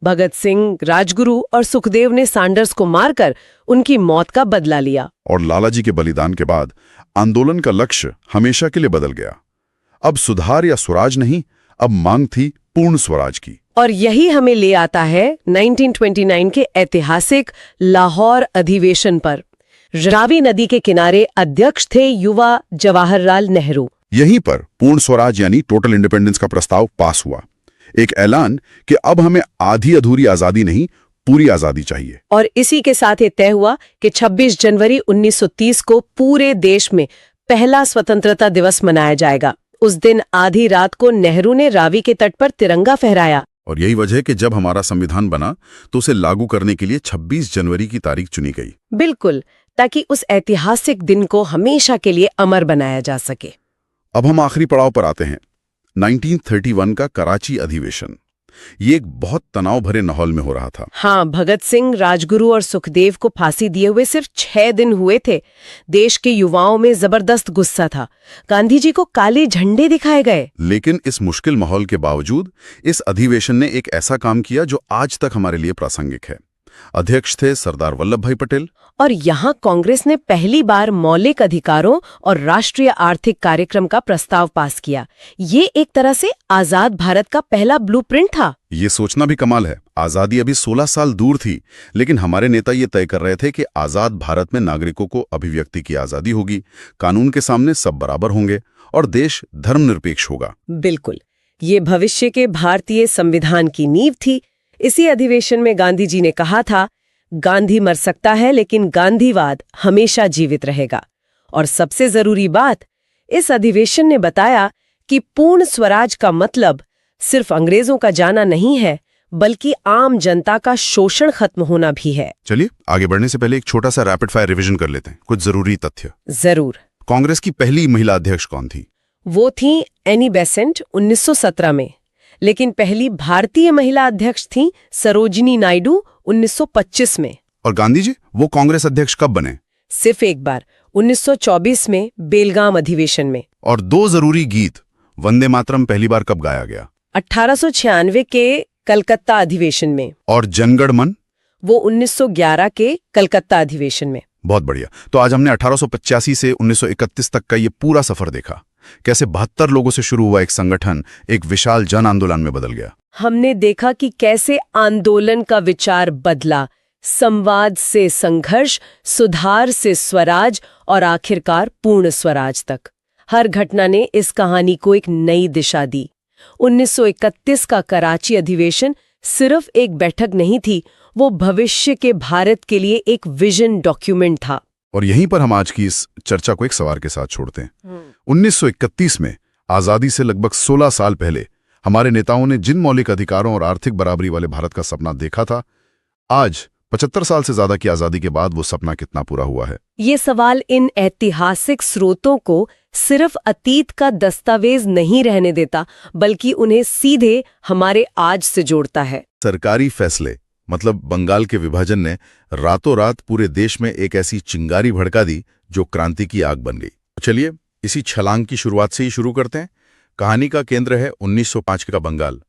भगत सिंह, राजगुरु और सुखदेव ने सैंडर्स को मारकर उनकी मौत का बदला लिया। और लालाजी के बलिदान के बाद आंदोलन का लक्ष्य हमेशा के लिए बदल गया। अब सुधार या स्वराज नहीं, अब मांग थी पूर्ण स्वराज की। और यही हमें ले आता है 1929 के ऐतिहासिक लाहौर अधिवेशन पर। रावी नदी के किनारे अध्यक्ष थे युवा जवाहरलाल नेहरू। यहीं पर पूर्ण स्वराज यानी टोटल इंडिपेंडेंस का प्रस्ताव पास हुआ। एक ऐलान कि अब हमें आधी अधूरी आजादी नहीं, पूरी आजादी चाहिए। और इसी के साथ ये तय हुआ कि 26 जनवरी 1930 को पूरे देश में पहला स्वतंत्रता दिवस मनाया जाएगा। उस दिन आधी रात को नेहरू ने रावी के तट पर तिरंगा फहराया। और यही वजह है कि जब हमारा संविधान बना तो उसे लागू करने के लिए 26 जनवरी की तारीख चुनी गई। बिल्कुल, ताकि उस ऐतिहासिक दिन को हमेशा के लिए अमर बनाया जा सके। अब हम आखिरी पड़ाव पर आते हैं, 1931 का कराची अधिवेशन। ये एक बहुत तनाव भरे माहौल में हो रहा था। हाँ, भगत सिंह, राजगुरु और सुखदेव को फांसी दिए हुए सिर्फ 6 दिन हुए थे। देश के युवाओं में जबरदस्त गुस्सा था। गांधी जी को काले झंडे दिखाए गए। लेकिन इस मुश्किल माहौल के बावजूद इस अधिवेशन ने एक ऐसा काम किया जो आज तक हमारे लिए प्रासंगिक है। अध्यक्ष थे सरदार वल्लभ भाई पटेल। और यहाँ कांग्रेस ने पहली बार मौलिक अधिकारों और राष्ट्रीय आर्थिक कार्यक्रम का प्रस्ताव पास किया। ये एक तरह से आजाद भारत का पहला ब्लूप्रिंट था। ये सोचना भी कमाल है, आजादी अभी 16 साल दूर थी, लेकिन हमारे नेता ये तय कर रहे थे कि आजाद भारत में नागरिकों को अभिव्यक्ति की आजादी होगी, कानून के सामने सब बराबर होंगे और देश धर्मनिरपेक्ष होगा। बिल्कुल, ये भविष्य के भारतीय संविधान की नींव थी। इसी अधिवेशन में गांधी जी ने कहा था, गांधी मर सकता है लेकिन गांधीवाद हमेशा जीवित रहेगा। और सबसे जरूरी बात, इस अधिवेशन ने बताया कि पूर्ण स्वराज का मतलब सिर्फ अंग्रेजों का जाना नहीं है, बल्कि आम जनता का शोषण खत्म होना भी है। चलिए आगे बढ़ने से पहले एक छोटा सा रैपिड फायर रिवीजन कर लेते हैं, कुछ जरूरी तथ्य। जरूर। कांग्रेस की पहली महिला अध्यक्ष कौन थी? वो थी एनी बेसेंट 1917 में। लेकिन पहली भारतीय महिला अध्यक्ष थी सरोजिनी नायडू 1925 में। और गांधी जी, वो कांग्रेस अध्यक्ष कब बने? सिर्फ एक बार, 1924 में बेलगाम अधिवेशन में। और 2 जरूरी गीत, वंदे मातरम पहली बार कब गाया गया? 1896 के कलकत्ता अधिवेशन में। और जनगण मन? वो 1911 के कलकत्ता अधिवेशन में। बहुत बढ़िया। तो आज हमने 1885 से 1931 तक का ये पूरा सफर देखा, कैसे 72 लोगों से शुरू हुआ एक संगठन एक विशाल जन आंदोलन में बदल गया। हमने देखा कि कैसे आंदोलन का विचार बदला, संवाद से संघर्ष, सुधार से स्वराज और आखिरकार पूर्ण स्वराज तक। हर घटना ने इस कहानी को एक नई दिशा दी। 1931 का कराची अधिवेशन सिर्फ एक बैठक नहीं थी, वो भविष्य के भारत के लिए एक विजन डॉक्यूमेंट था। और यहीं पर हम आज की इस चर्चा को एक सवाल के साथ छोड़ते हैं। 1931 में आजादी से लगभग 16 साल पहले हमारे नेताओं ने जिन मौलिक अधिकारों और आर्थिक बराबरी वाले भारत का सपना देखा था, आज 75 साल से ज्यादा की आजादी के बाद वो सपना कितना पूरा हुआ है? ये सवाल इन ऐतिहासिक स्रोतों को सिर्फ अतीत का दस्तावेज नहीं रहने देता, बल्कि उन्हें सीधे हमारे आज से जोड़ता है। सरकारी फैसले, मतलब बंगाल के विभाजन ने रातों रात पूरे देश में एक ऐसी चिंगारी भड़का दी जो क्रांति की आग बन गई। चलिए इसी छलांग की शुरुआत से ही शुरू करते हैं। कहानी का केंद्र है 1905 का बंगाल।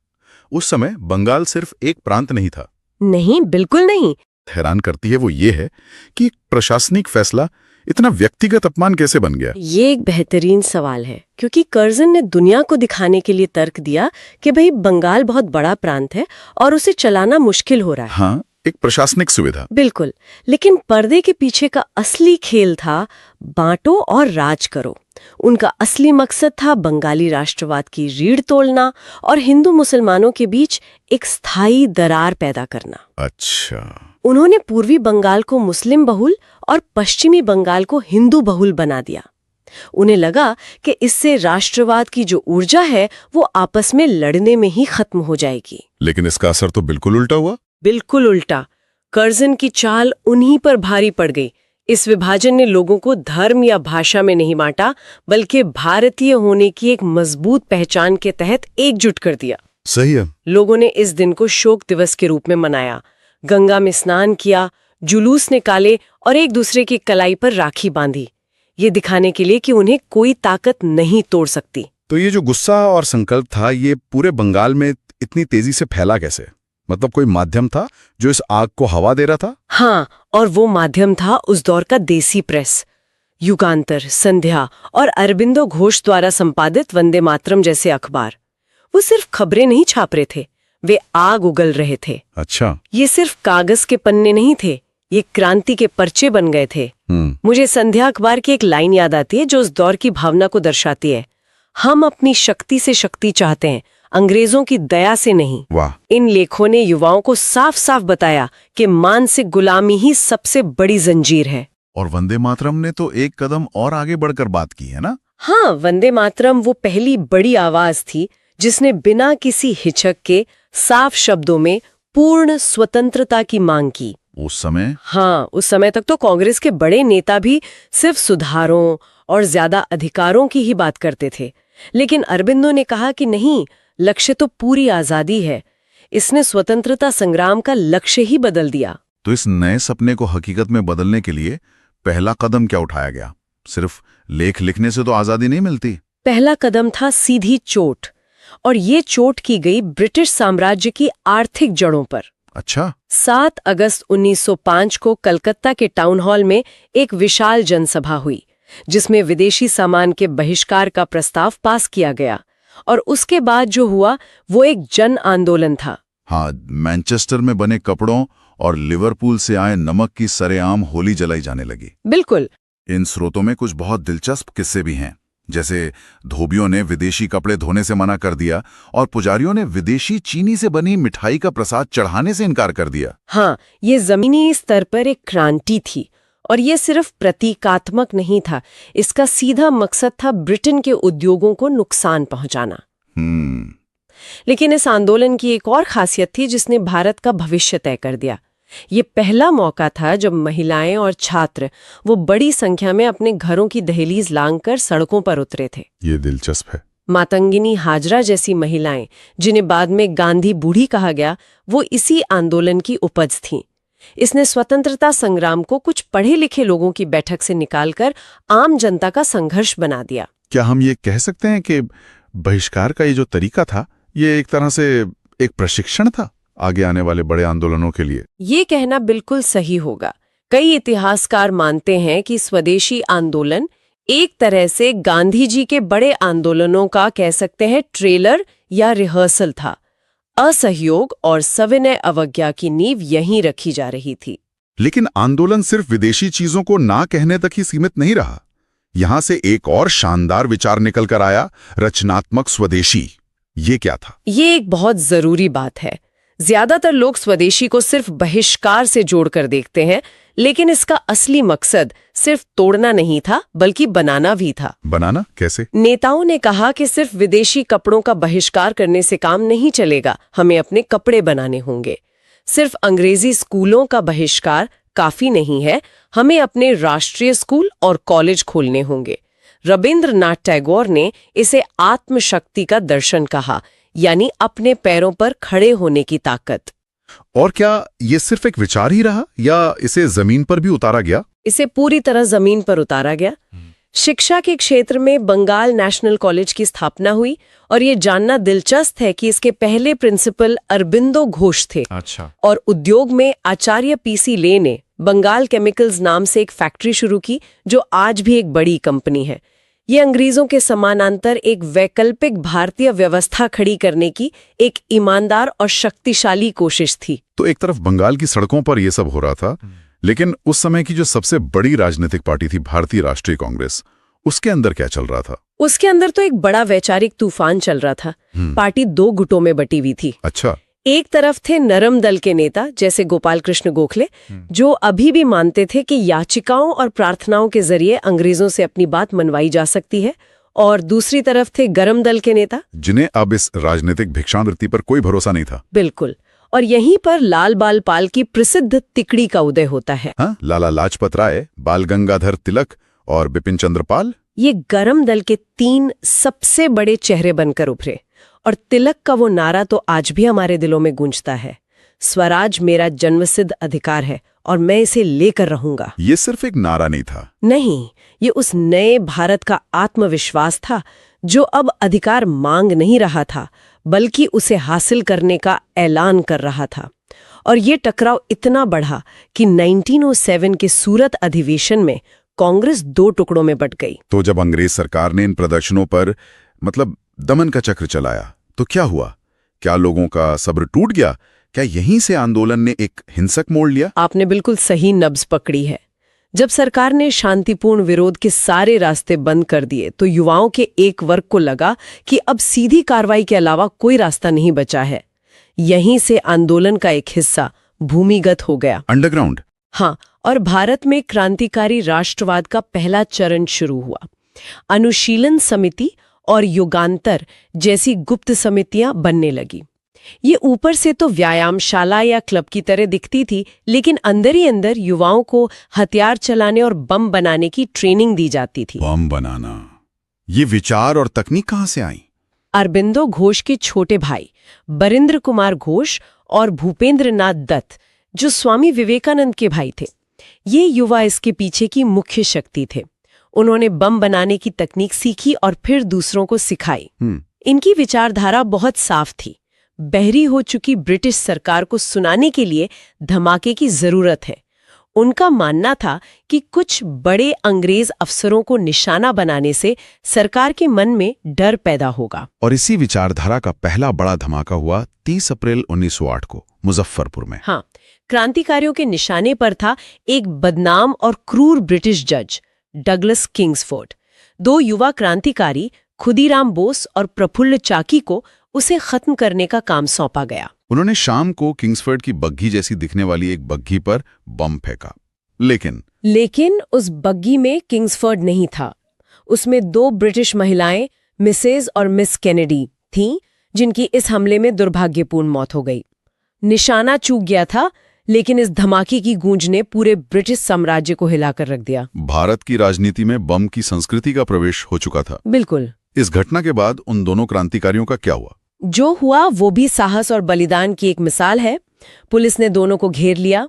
उस समय बंगाल सिर्फ एक प्रांत नहीं था। नहीं, बिल्कुल नहीं। हैरान करती है वो ये है कि एक प्रशासनिक फैसला इतना व्यक्तिगत अपमान कैसे बन गया? ये एक बेहतरीन सवाल है, क्योंकि कर्जन ने दुनिया को दिखाने के लिए तर्क दिया कि भाई बंगाल बहुत बड़ा प्रांत है और उसे चलाना मुश्किल हो रहा है। हाँ, एक प्रशासनिक सुविधा। बिल्कुल, लेकिन पर्दे के पीछे का असली खेल था बांटो और राज करो। उनका असली मकसद था बंगाली राष्ट्रवाद की रीढ़ तोड़ना और हिंदू मुसलमानों के बीच एक स्थायी दरार पैदा करना। अच्छा। उन्होंने पूर्वी बंगाल को मुस्लिम बहुल और पश्चिमी बंगाल को हिंदू बहुल बना दिया। उन्हें लगा कि इससे राष्ट्रवाद की जो ऊर्जा है वो आपस में लड़ने में ही खत्म हो जाएगी। लेकिन इसका असर तो बिल्कुल उल्टा हुआ। बिल्कुल उल्टा। कर्जन की चाल उन्हीं पर भारी पड़ गई। इस विभाजन ने लोगों को धर्म या भाषा में नहीं बांटा, बल्कि भारतीय होने की एक मजबूत पहचान के तहत एकजुट कर दिया। सही है। लोगों ने इस दिन को शोक दिवस के रूप में मनाया, गंगा में स्नान किया, जुलूस निकाले और एक दूसरे की कलाई पर राखी बांधी, ये दिखाने के लिए कि उन्हें कोई ताकत नहीं तोड़ सकती। तो ये जो गुस्सा और संकल्प था, ये पूरे बंगाल में इतनी तेजी से फैला कैसे? मतलब कोई माध्यम था जो इस आग को हवा दे रहा था? हाँ, और वो माध्यम था उस दौर का देसी प्रेस। युगांतर, संध्या और अरबिंदो घोष द्वारा संपादित वंदे मातरम जैसे अखबार। वो सिर्फ खबरें नहीं छाप रहे थे, वे आग उगल रहे थे। अच्छा। ये सिर्फ कागज के पन्ने नहीं थे, ये क्रांति के पर्चे बन गए थे। मुझे संध्या अखबार की एक लाइन याद आती है जो उस दौर की भावना को दर्शाती है। हम अपनी शक्ति से शक्ति चाहते हैं, अंग्रेजों की दया से नहीं। वाह। इन लेखों ने युवाओं को साफ साफ बताया कि मानसिक गुलामी ही सबसे बड़ी जंजीर है। और वंदे मातरम ने तो एक कदम और आगे बढ़कर बात की है ना? हाँ, वंदे मातरम वो पहली बड़ी आवाज थी जिसने बिना किसी हिचक के साफ शब्दों में पूर्ण स्वतंत्रता की मांग की। उस समय? हाँ, उस समय तक तो कांग्रेस के बड़े नेता भी सिर्फ सुधारों और ज्यादा अधिकारों की ही बात करते थे, लेकिन अरबिंदो ने कहा कि नहीं, लक्ष्य तो पूरी आजादी है। इसने स्वतंत्रता संग्राम का लक्ष्य ही बदल दिया। तो इस नए सपने को हकीकत में बदलने के लिए पहला कदम क्या उठाया गया? सिर्फ लेख लिखने से तो आजादी नहीं मिलती। पहला कदम था सीधी चोट, और ये चोट की गई ब्रिटिश साम्राज्य की आर्थिक जड़ों पर। अच्छा। 7 अगस्त 1905 को कलकत्ता के टाउन हॉल में एक विशाल जनसभा हुई, जिसमें विदेशी सामान के बहिष्कार का प्रस्ताव पास किया गया। और उसके बाद जो हुआ वो एक जन आंदोलन था। हाँ, मैनचेस्टर में बने कपड़ों और लिवरपूल से आए नमक की सरेआम होली जलाई जाने लगी। बिल्कुल। इन स्रोतों में कुछ बहुत दिलचस्प किस्से भी हैं, जैसे धोबियों ने विदेशी कपड़े धोने से मना कर दिया और पुजारियों ने विदेशी चीनी से बनी मिठाई का प्रसाद चढ़ाने से इनकार कर दिया। हाँ, ये जमीनी स्तर पर एक क्रांति थी, और ये सिर्फ प्रतीकात्मक नहीं था, इसका सीधा मकसद था ब्रिटेन के उद्योगों को नुकसान पहुंचाना। लेकिन इस आंदोलन की एक और खासियत थी जिसने भारत का भविष्य तय कर दिया। ये पहला मौका था जब महिलाएं और छात्र वो बड़ी संख्या में अपने घरों की दहलीज लांघकर सड़कों पर उतरे थे। ये दिलचस्प है। मातंगिनी हाजरा जैसी महिलाएं, जिन्हें बाद में गांधी बूढ़ी कहा गया, वो इसी आंदोलन की उपज थीं। इसने स्वतंत्रता संग्राम को कुछ पढ़े लिखे लोगों की बैठक से निकालकर आम जनता का संघर्ष बना दिया। क्या हम ये कह सकते हैं कि बहिष्कार का ये जो तरीका था, ये एक तरह से एक प्रशिक्षण था आगे आने वाले बड़े आंदोलनों के लिए? ये कहना बिल्कुल सही होगा। कई इतिहासकार मानते हैं कि स्वदेशी आंदोलन एक तरह से गांधी जी के बड़े आंदोलनों का, कह सकते हैं, ट्रेलर या रिहर्सल था। असहयोग और सविनय अवज्ञा की नींव यहीं रखी जा रही थी। लेकिन आंदोलन सिर्फ विदेशी चीजों को ना कहने तक ही सीमित नहीं रहा। यहां से एक और शानदार विचार निकल कर आया, रचनात्मक स्वदेशी। ये क्या था? ये एक बहुत जरूरी बात है। ज्यादातर लोग स्वदेशी को सिर्फ बहिष्कार से जोड़कर देखते हैं, लेकिन इसका असली मकसद सिर्फ तोड़ना नहीं था, बल्कि बनाना भी था। बनाना कैसे? नेताओं ने कहा कि सिर्फ विदेशी कपड़ों का बहिष्कार करने से काम नहीं चलेगा, हमें अपने कपड़े बनाने होंगे। सिर्फ अंग्रेजी स्कूलों का बहिष्कार काफी नहीं है, हमें अपने राष्ट्रीय स्कूल और कॉलेज खोलने होंगे। रविंद्रनाथ टैगोर ने इसे आत्मशक्ति का दर्शन कहा, यानी अपने पैरों पर खड़े होने की ताकत। और क्या ये सिर्फ एक विचार ही रहा या इसे जमीन पर भी उतारा गया? इसे पूरी तरह जमीन पर उतारा गया। शिक्षा के क्षेत्र में बंगाल नेशनल कॉलेज की स्थापना हुई, और ये जानना दिलचस्प है कि इसके पहले प्रिंसिपल अरबिंदो घोष थे। अच्छा। और उद्योग में आचार्य पीसी ले ने बंगाल केमिकल्स नाम से एक फैक्ट्री शुरू की जो आज भी एक बड़ी कंपनी है। ये अंग्रेजों के समानांतर एक वैकल्पिक भारतीय व्यवस्था खड़ी करने की एक ईमानदार और शक्तिशाली कोशिश थी। तो एक तरफ बंगाल की सड़कों पर यह सब हो रहा था, लेकिन उस समय की जो सबसे बड़ी राजनीतिक पार्टी थी भारतीय राष्ट्रीय कांग्रेस, उसके अंदर क्या चल रहा था? उसके अंदर तो एक बड़ा वैचारिक तूफान चल रहा था। पार्टी दो गुटों में बटी हुई थी। अच्छा। एक तरफ थे नरम दल के नेता जैसे गोपाल कृष्ण गोखले, जो अभी भी मानते थे कि याचिकाओं और प्रार्थनाओं के जरिए अंग्रेजों से अपनी बात मनवाई जा सकती है, और दूसरी तरफ थे गरम दल के नेता, जिन्हें अब इस राजनीतिक भिक्षावृत्ति पर कोई भरोसा नहीं था। बिल्कुल। और यहीं पर लाल बाल पाल की प्रसिद्ध तिकड़ी का उदय होता है। हाँ, लाला लाजपत राय, बाल गंगाधर तिलक और बिपिन चंद्र पाल। ये गरम दल के 3 सबसे बड़े चेहरे बनकर उभरे, और तिलक का वो नारा तो आज भी हमारे दिलों में गूंजता है, स्वराज मेरा जन्मसिद्ध अधिकार है और मैं इसे लेकर रहूंगा। ये सिर्फ एक नारा नहीं था। नहीं, ये उस नए भारत का आत्मविश्वास था जो अब अधिकार मांग नहीं रहा था, बल्कि उसे हासिल करने का ऐलान कर रहा था। और ये टकराव इतना बढ़ा कि 1907 के सूरत अधिवेशन में कांग्रेस 2 टुकड़ों में बट गई। तो जब अंग्रेज सरकार ने इन प्रदर्शनों पर दमन का चक्र चलाया, तो क्या हुआ? क्या लोगों का सब्र टूट गया? क्या यहीं से आंदोलन ने एक हिंसक मोड़ लिया? आपने बिल्कुल सही नब्ज पकड़ी है। जब सरकार ने शांतिपूर्ण विरोध के सारे रास्ते बंद कर दिए, तो युवाओं के एक वर्ग को लगा कि अब सीधी कार्रवाई के अलावा कोई रास्ता नहीं बचा है। यहीं से आंदोलन का एक हिस्सा भूमिगत हो गया, अंडरग्राउंड। हाँ, और भारत में क्रांतिकारी राष्ट्रवाद का पहला चरण शुरू हुआ। अनुशीलन समिति और युगांतर जैसी गुप्त समितियां बनने लगी। ये ऊपर से तो व्यायामशाला या क्लब की तरह दिखती थी, लेकिन अंदर ही अंदर युवाओं को हथियार चलाने और बम बनाने की ट्रेनिंग दी जाती थी। बम बनाना, ये विचार और तकनीक कहाँ से आई? अरबिंदो घोष के छोटे भाई बरिंद्र कुमार घोष और भूपेंद्र नाथ दत्त, जो स्वामी विवेकानंद के भाई थे, ये युवा इसके पीछे की मुख्य शक्ति थे। उन्होंने बम बनाने की तकनीक सीखी और फिर दूसरों को सिखाई। इनकी विचारधारा बहुत साफ थी। बहरी हो चुकी ब्रिटिश सरकार को सुनाने के लिए धमाके की जरूरत है। उनका मानना था कि कुछ बड़े अंग्रेज अफसरों को निशाना बनाने से सरकार के मन में डर पैदा होगा। और इसी विचारधारा का पहला बड़ा धमाका हुआ 30 अप्रैल 1908 को मुजफ्फरपुर में। हाँ, क्रांतिकारियों के निशाने पर था एक बदनाम और क्रूर ब्रिटिश जज डगलस किंग्सफोर्ड। 2 युवा क्रांतिकारी खुदीराम बोस और प्रफुल्ल चाकी को उसे खत्म करने का काम सौंपा गया। उन्होंने शाम को किंग्सफोर्ड की बग्घी जैसी दिखने वाली एक बग्घी पर बम फेंका, लेकिन उस बग्घी में किंग्सफोर्ड नहीं था। उसमें 2 ब्रिटिश महिलाएं मिसेज और मिस कैनेडी थीं, जिनकी इस हमले में दुर्भाग्यपूर्ण मौत हो गई। निशाना चूक गया था, लेकिन इस धमाके की गूंज ने पूरे ब्रिटिश साम्राज्य को हिलाकर रख दिया। भारत की राजनीति में बम की संस्कृति का प्रवेश हो चुका था। बिल्कुल। इस घटना के बाद उन दोनों क्रांतिकारियों का क्या हुआ? जो हुआ वो भी साहस और बलिदान की एक मिसाल है। पुलिस ने दोनों को घेर लिया।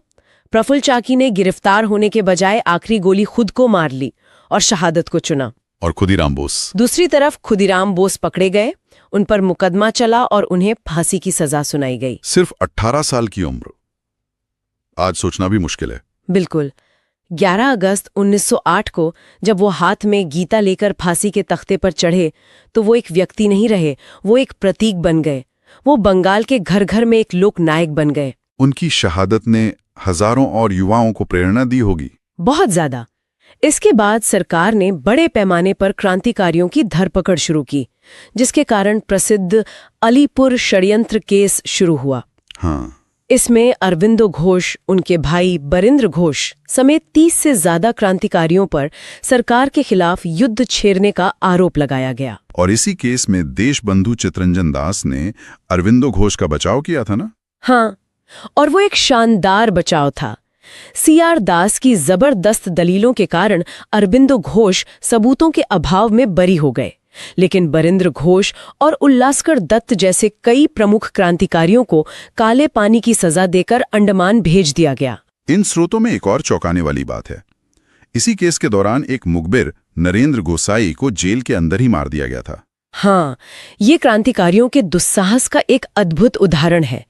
प्रफुल्ल चाकी ने गिरफ्तार होने के बजाय आखिरी गोली खुद को मार ली और शहादत को चुना। और खुदीराम बोस? दूसरी तरफ खुदीराम बोस पकड़े गए, उन पर मुकदमा चला और उन्हें फांसी की सजा सुनाई गई। सिर्फ 18 साल की उम्र, आज सोचना भी मुश्किल है। बिल्कुल। 11 अगस्त 1908 को जब वो हाथ में गीता लेकर फांसी के तख्ते पर चढ़े, तो वो एक व्यक्ति नहीं रहे, वो एक प्रतीक बन गए। वो बंगाल के घर घर में एक लोक नायक बन गए। उनकी शहादत ने हजारों और युवाओं को प्रेरणा दी होगी। बहुत ज्यादा। इसके बाद सरकार ने बड़े पैमाने पर क्रांतिकारियों की धरपकड़ शुरू की, जिसके कारण प्रसिद्ध अलीपुर षड्यंत्र केस शुरू हुआ। हाँ। इसमें अरविंदो घोष, उनके भाई बरिंद्र घोष समेत 30 से ज्यादा क्रांतिकारियों पर सरकार के खिलाफ युद्ध छेड़ने का आरोप लगाया गया। और इसी केस में देशबंधु चितरंजन दास ने अरविंदो घोष का बचाव किया था ना? हाँ, और वो एक शानदार बचाव था। सीआर दास की जबरदस्त दलीलों के कारण अरविंदो घोष सबूतों के अभाव में बरी हो गए, लेकिन बरिंद्र घोष और उल्लासकर दत्त जैसे कई प्रमुख क्रांतिकारियों को काले पानी की सजा देकर अंडमान भेज दिया गया। इन स्रोतों में एक और चौंकाने वाली बात है। इसी केस के दौरान एक मुखबिर नरेंद्र गोसाई को जेल के अंदर ही मार दिया गया था। हाँ, ये क्रांतिकारियों के दुस्साहस का एक अद्भुत उदाहरण है।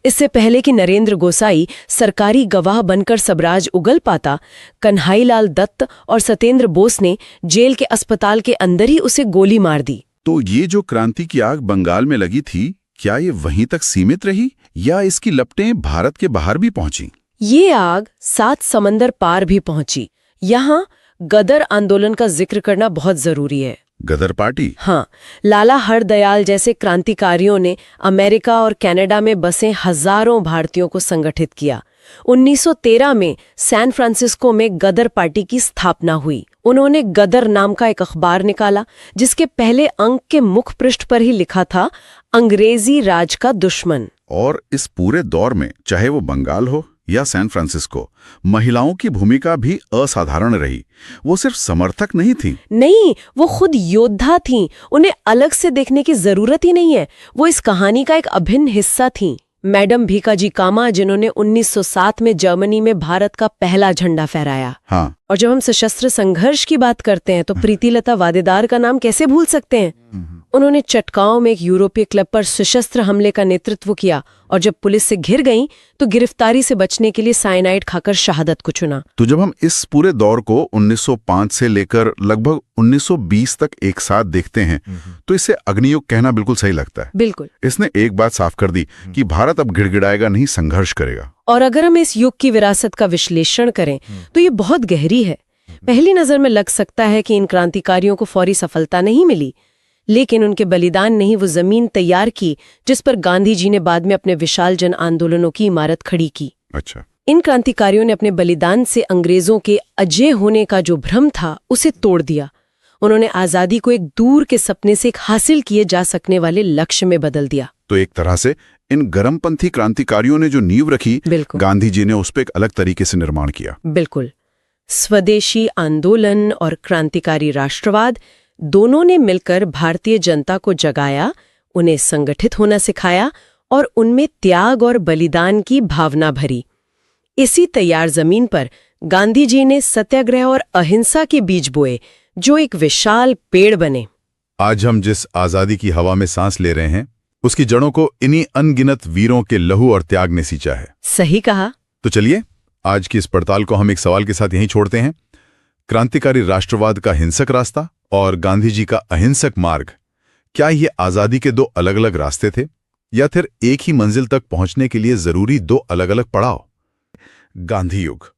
इससे पहले कि नरेंद्र गोसाई सरकारी गवाह बनकर सबराज उगल पाता, कन्हैयालाल दत्त और सत्येंद्र बोस ने जेल के अस्पताल के अंदर ही उसे गोली मार दी। तो ये जो क्रांति की आग बंगाल में लगी थी, क्या ये वहीं तक सीमित रही या इसकी लपटें भारत के बाहर भी पहुंची? ये आग 7 समंदर पार भी पहुंची। यहाँ गदर आंदोलन का जिक्र करना बहुत जरूरी है। गदर पार्टी? हाँ, लाला हरदयाल जैसे क्रांतिकारियों ने अमेरिका और कनाडा में बसे हजारों भारतीयों को संगठित किया। 1913 में सैन फ्रांसिस्को में गदर पार्टी की स्थापना हुई। उन्होंने गदर नाम का एक अखबार निकाला, जिसके पहले अंक के मुख पृष्ठ पर ही लिखा था, अंग्रेजी राज का दुश्मन। और इस पूरे दौर में, चाहे वो बंगाल हो या सैन फ्रांसिस्को, महिलाओं की भूमिका भी असाधारण रही। वो सिर्फ समर्थक नहीं थी। नहीं, वो खुद योद्धा थीं। उन्हें अलग से देखने की जरूरत ही नहीं है। वो इस कहानी का एक अभिन्न हिस्सा थीं। मैडम भीकाजी कामा, जिन्होंने 1907 में जर्मनी में भारत का पहला झंडा फहराया। हाँ। और जब हम सशस्त्र संघर्ष की बात करते हैं तो प्रीतिलता वादेदार का नाम कैसे भूल सकते हैं। उन्होंने चटगांव में एक यूरोपीय क्लब पर सशस्त्र हमले का नेतृत्व किया और जब पुलिस से घिर गईं तो गिरफ्तारी से बचने के लिए साइनाइड खाकर शहादत को चुना। तो जब हम इस पूरे दौर को 1905 से लेकर लगभग 1920 तक एक साथ देखते हैं तो इसे अग्नियुग कहना बिल्कुल सही लगता है। बिल्कुल। इसने एक बात साफ कर दी कि भारत अब गिड़गिड़ाएगा नहीं, संघर्ष करेगा। और अगर हम इस युग की विरासत का विश्लेषण करें तो ये बहुत गहरी है। पहली नजर में लग सकता है कि इन क्रांतिकारियों को फौरी सफलता नहीं मिली, लेकिन उनके बलिदान ने ही वो जमीन तैयार की जिस पर गांधी जी ने बाद में अपने विशाल जन आंदोलनों की इमारत खड़ी की। अच्छा। इन क्रांतिकारियों ने अपने बलिदान से अंग्रेजों के अजय होने का जो भ्रम था उसे तोड़ दिया। उन्होंने आजादी को एक दूर के सपने से एक हासिल किए जा सकने वाले लक्ष्य में बदल दिया। तो एक तरह से इन गरमपंथी क्रांतिकारियों ने जो नींव रखी, गांधी जी ने उस पर एक अलग तरीके से निर्माण किया। बिल्कुल। स्वदेशी आंदोलन और क्रांतिकारी राष्ट्रवाद दोनों ने मिलकर भारतीय जनता को जगाया, उन्हें संगठित होना सिखाया और उनमें त्याग और बलिदान की भावना भरी। इसी तैयार जमीन पर गांधी जी ने सत्याग्रह और अहिंसा के बीज बोए, जो एक विशाल पेड़ बने। आज हम जिस आजादी की हवा में सांस ले रहे हैं, उसकी जड़ों को इन्हीं अनगिनत वीरों के लहू और त्याग ने सींचा है। सही कहा। तो चलिए, आज की इस पड़ताल को हम एक सवाल के साथ यहीं छोड़ते हैं। क्रांतिकारी राष्ट्रवाद का हिंसक रास्ता और गांधी जी का अहिंसक मार्ग, क्या ये आजादी के दो अलग अलग रास्ते थे या फिर एक ही मंजिल तक पहुंचने के लिए जरूरी दो अलग अलग पड़ाव? गांधी युग,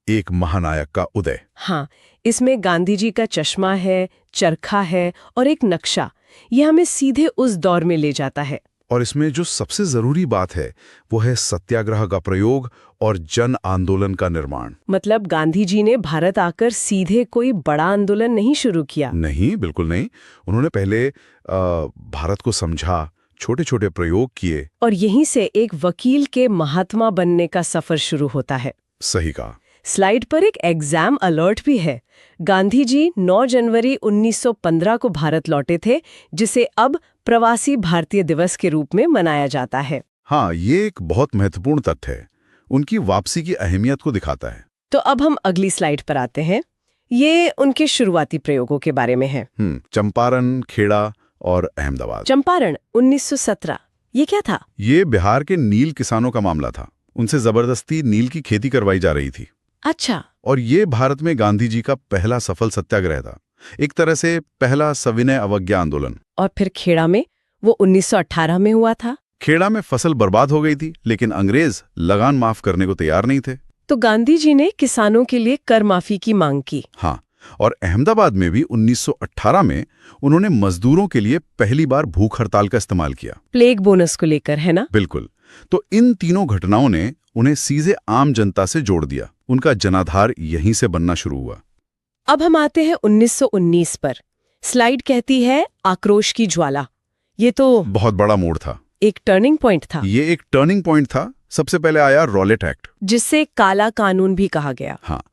एक महानायक का उदय। हाँ, इसमें गांधी जी का चश्मा है, चरखा है और एक नक्शा। यह हमें सीधे उस दौर में ले जाता है। और इसमें जो सबसे जरूरी बात है वो है सत्याग्रह का प्रयोग और जन आंदोलन का निर्माण। मतलब गांधी जी ने भारत आकर सीधे कोई बड़ा आंदोलन नहीं शुरू किया। नहीं, बिल्कुल नहीं। उन्होंने पहले भारत को समझा, छोटे छोटे प्रयोग किए और यहीं से एक वकील के महात्मा बनने का सफर शुरू होता है। सही कहा। स्लाइड पर एक एग्जाम अलर्ट भी है। गांधी जी 9 जनवरी 1915 को भारत लौटे थे, जिसे अब प्रवासी भारतीय दिवस के रूप में मनाया जाता है। हाँ, ये एक बहुत महत्वपूर्ण तथ्य है। उनकी वापसी की अहमियत को दिखाता है। तो अब हम अगली स्लाइड पर आते हैं। ये उनके शुरुआती प्रयोगों के बारे में है। चंपारण, खेड़ा और अहमदाबाद। चंपारण 1917, ये क्या था? ये बिहार के नील किसानों का मामला था। उनसे जबरदस्ती नील की खेती करवाई जा रही थी। अच्छा। और ये भारत में गांधी जी का पहला सफल सत्याग्रह था, एक तरह से पहला सविनय अवज्ञा आंदोलन। और फिर खेड़ा में, वो 1918 में हुआ था। खेड़ा में फसल बर्बाद हो गई थी, लेकिन अंग्रेज लगान माफ करने को तैयार नहीं थे। तो गांधी जी ने किसानों के लिए कर माफी की मांग की। हाँ, और अहमदाबाद में भी 1918 में उन्होंने मजदूरों के लिए पहली बार भूख हड़ताल का इस्तेमाल किया, प्लेग बोनस को लेकर, है ना? बिल्कुल। तो इन तीनों घटनाओं ने उन्हें सीधे आम जनता से जोड़ दिया। उनका जनाधार यहीं से बनना शुरू हुआ। अब हम आते हैं 1919 पर। स्लाइड कहती है आक्रोश की ज्वाला। ये तो बहुत बड़ा मोड़ था, एक टर्निंग पॉइंट था। ये एक टर्निंग पॉइंट था। सबसे पहले आया रॉलेट एक्ट, जिससे काला कानून भी कहा गया। हाँ,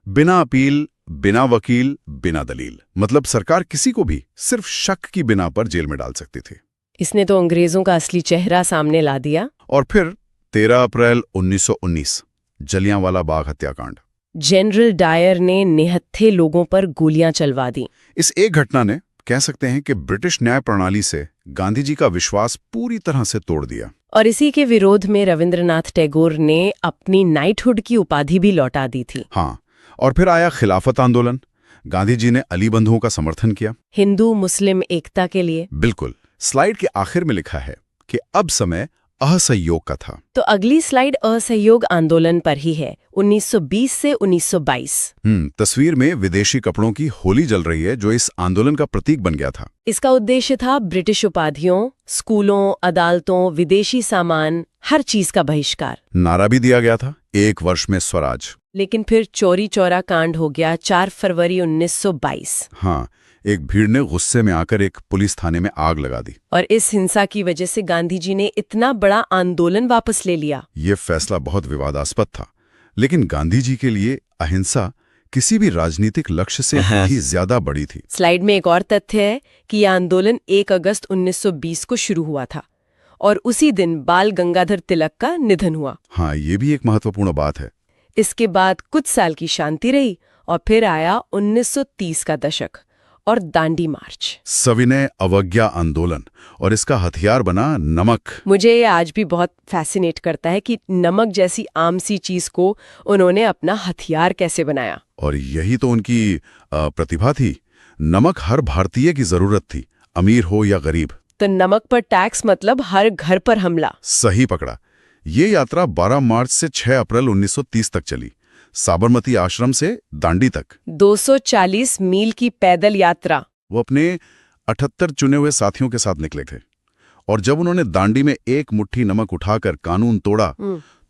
बिना अपील, बिना वकील, बिना दलील। मतलब सरकार किसी को भी सिर्फ शक की बिना पर जेल में डाल सकती थी। इसने तो अंग्रेजों का असली चेहरा सामने ला दिया। और फिर 13 अप्रैल 1919, जलियांवाला बाग हत्याकांड। जनरल डायर ने निहत्थे लोगों पर गोलियां चलवा दी। इस एक घटना ने, कह सकते हैं कि ब्रिटिश न्याय प्रणाली से गांधी जी का विश्वास पूरी तरह से तोड़ दिया। और इसी के विरोध में रविंद्रनाथ टैगोर ने अपनी नाइटहुड की उपाधि भी लौटा दी थी। हाँ, और फिर आया खिलाफत आंदोलन। गांधी जी ने अली बंधुओं का समर्थन किया। हिंदू मुस्लिम एकता के लिए। बिल्कुल। स्लाइड के आखिर में लिखा है कि अब समय असहयोग का था। तो अगली स्लाइड असहयोग आंदोलन पर ही है, 1920 से 1922। तस्वीर में विदेशी कपड़ों की होली जल रही है, जो इस आंदोलन का प्रतीक बन गया था। इसका उद्देश्य था ब्रिटिश उपाधियों, स्कूलों, अदालतों, विदेशी सामान, हर चीज का बहिष्कार। नारा भी दिया गया था, 1 वर्ष में स्वराज। लेकिन फिर चोरी चौरा कांड हो गया 4 फरवरी 1922। हाँ, एक भीड़ ने गुस्से में आकर एक पुलिस थाने में आग लगा दी। और इस हिंसा की वजह से गांधी जी ने इतना बड़ा आंदोलन वापस ले लिया। ये फैसला बहुत विवादास्पद था, लेकिन गांधी जी के लिए अहिंसा किसी भी राजनीतिक लक्ष्य से भी ज्यादा बड़ी थी। स्लाइड में एक और तथ्य है कि यह आंदोलन 1 अगस्त 1920 को शुरू हुआ था और उसी दिन बाल गंगाधर तिलक का निधन हुआ। हाँ, ये भी एक महत्वपूर्ण बात है। इसके बाद कुछ साल की शांति रही और फिर आया 1930 का दशक और दांडी मार्च, सविनय अवज्ञा आंदोलन, और इसका हथियार बना नमक। मुझे ये आज भी बहुत फैसिनेट करता है कि नमक जैसी आम सी चीज को उन्होंने अपना हथियार कैसे बनाया। और यही तो उनकी प्रतिभा थी। नमक हर भारतीय की जरूरत थी, अमीर हो या गरीब। तो नमक पर टैक्स मतलब हर घर पर हमला। सही पकड़ा। ये यात्रा 12 मार्च से 6 अप्रैल 1930 तक चली, साबरमती आश्रम से दांडी तक। 240 मील की पैदल यात्रा। वो अपने 78 चुने हुए साथियों के साथ निकले थे, और जब उन्होंने दांडी में एक मुट्ठी नमक उठाकर कानून तोड़ा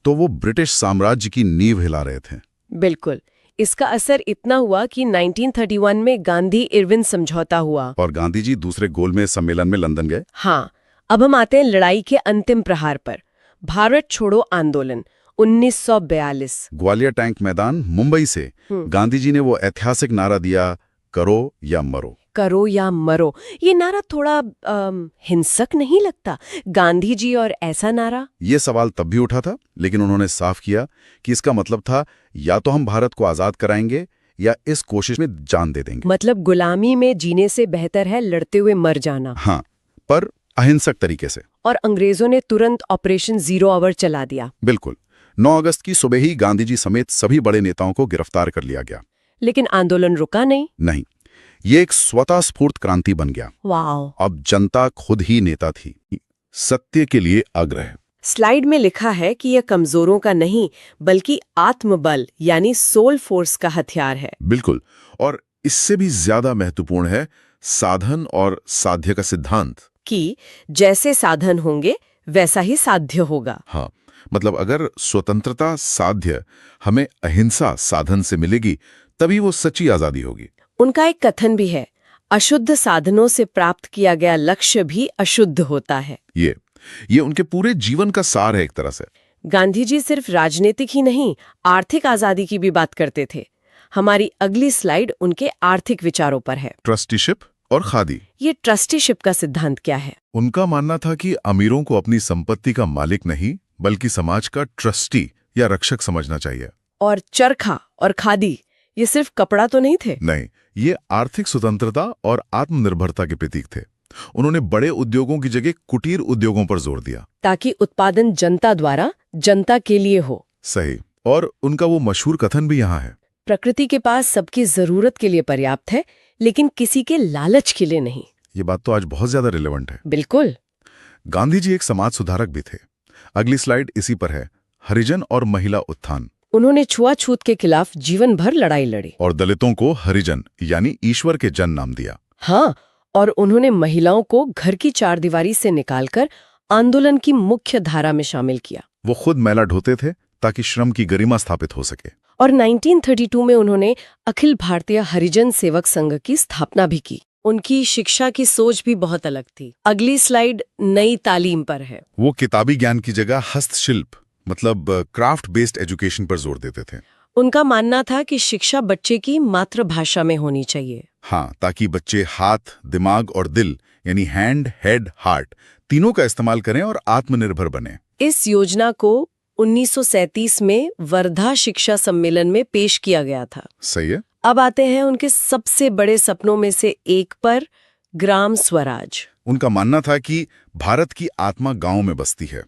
तो वो ब्रिटिश साम्राज्य की नींव हिला रहे थे। बिल्कुल। इसका असर इतना हुआ कि 1931 में गांधी इरविन समझौता हुआ और गांधी जी दूसरे गोलमेज सम्मेलन में लंदन गए। हाँ, अब हम आते हैं लड़ाई के अंतिम प्रहार पर। भारत छोड़ो आंदोलन 1942। ग्वालियर टैंक मैदान, मुंबई से गांधी जी ने वो ऐतिहासिक नारा दिया, करो या मरो। करो या मरो। ये नारा थोड़ा हिंसक नहीं लगता? गांधी जी और ऐसा नारा? ये सवाल तब भी उठा था, लेकिन उन्होंने साफ किया कि इसका मतलब था या तो हम भारत को आजाद कराएंगे या इस कोशिश में जान दे देंगे। मतलब गुलामी में जीने से बेहतर है लड़ते हुए मर जाना। हाँ, पर अहिंसक तरीके से। और अंग्रेजों ने तुरंत ऑपरेशन 0 आवर चला दिया। बिल्कुल। 9 अगस्त की सुबह ही गांधी जी समेत सभी बड़े नेताओं को गिरफ्तार कर लिया गया। लेकिन आंदोलन रुका नहीं। ये एक स्वतः स्फूर्त क्रांति बन गया। वाह। अब जनता खुद ही नेता थी। सत्य के लिए आग्रह। स्लाइड में लिखा है कि यह कमजोरों का नहीं बल्कि आत्मबल यानी सोल फोर्स का हथियार है। बिल्कुल। और इससे भी ज्यादा महत्वपूर्ण है साधन और साध्य का सिद्धांत, कि जैसे साधन होंगे वैसा ही साध्य होगा। हाँ, मतलब अगर स्वतंत्रता साध्य हमें अहिंसा साधन से मिलेगी, तभी वो सच्ची आजादी होगी। उनका एक कथन भी है, अशुद्ध साधनों से प्राप्त किया गया लक्ष्य भी अशुद्ध होता है। ये उनके पूरे जीवन का सार है एक तरह से। गांधी जी सिर्फ राजनीतिक ही नहीं, आर्थिक आजादी की भी बात करते थे। हमारी अगली स्लाइड उनके आर्थिक विचारों पर है। ट्रस्टीशिप और खादी। ये ट्रस्टीशिप का सिद्धांत क्या है? उनका मानना था कि अमीरों को अपनी संपत्ति का मालिक नहीं बल्कि समाज का ट्रस्टी या रक्षक समझना चाहिए। और चरखा और खादी ये सिर्फ कपड़ा तो नहीं थे? नहीं, ये आर्थिक स्वतंत्रता और आत्मनिर्भरता के प्रतीक थे। उन्होंने बड़े उद्योगों की जगह कुटीर उद्योगों पर जोर दिया, ताकि उत्पादन जनता द्वारा जनता के लिए हो। सही। और उनका वो मशहूर कथन भी यहाँ है, प्रकृति के पास सबकी जरूरत के लिए पर्याप्त है, लेकिन किसी के लालच के लिए नहीं। ये बात तो आज बहुत ज्यादा रिलेवेंट है। बिल्कुल। गांधी जी एक समाज सुधारक भी थे। अगली स्लाइड इसी पर है, हरिजन और महिला उत्थान। उन्होंने छुआछूत के खिलाफ जीवन भर लड़ाई लड़ी और दलितों को हरिजन यानी ईश्वर के जन नाम दिया। हाँ, और उन्होंने महिलाओं को घर की चारदीवारी से निकालकर आंदोलन की मुख्य धारा में शामिल किया। वो खुद मैला ढोते थे ताकि श्रम की गरिमा स्थापित हो सके। और 1932 में उन्होंने अखिल भारतीय हरिजन सेवक संघ की स्थापना भी की। उनकी शिक्षा की सोच भी बहुत अलग थी। अगली स्लाइड नई तालीम पर है। वो किताबी ज्ञान की जगह हस्तशिल्प मतलब क्राफ्ट बेस्ड एजुकेशन पर जोर देते थे। उनका मानना था कि शिक्षा बच्चे की मातृभाषा में होनी चाहिए। हाँ, ताकि बच्चे हाथ, दिमाग और दिल यानी हैंड, हेड, हार्ट तीनों का इस्तेमाल करें और आत्मनिर्भर बने। इस योजना को 1937 में वर्धा शिक्षा सम्मेलन में पेश किया गया था। सही है। अब आते हैं उनके सबसे बड़े सपनों में से एक पर, ग्राम स्वराज। उनका मानना था कि भारत की आत्मा गांव में बसती है।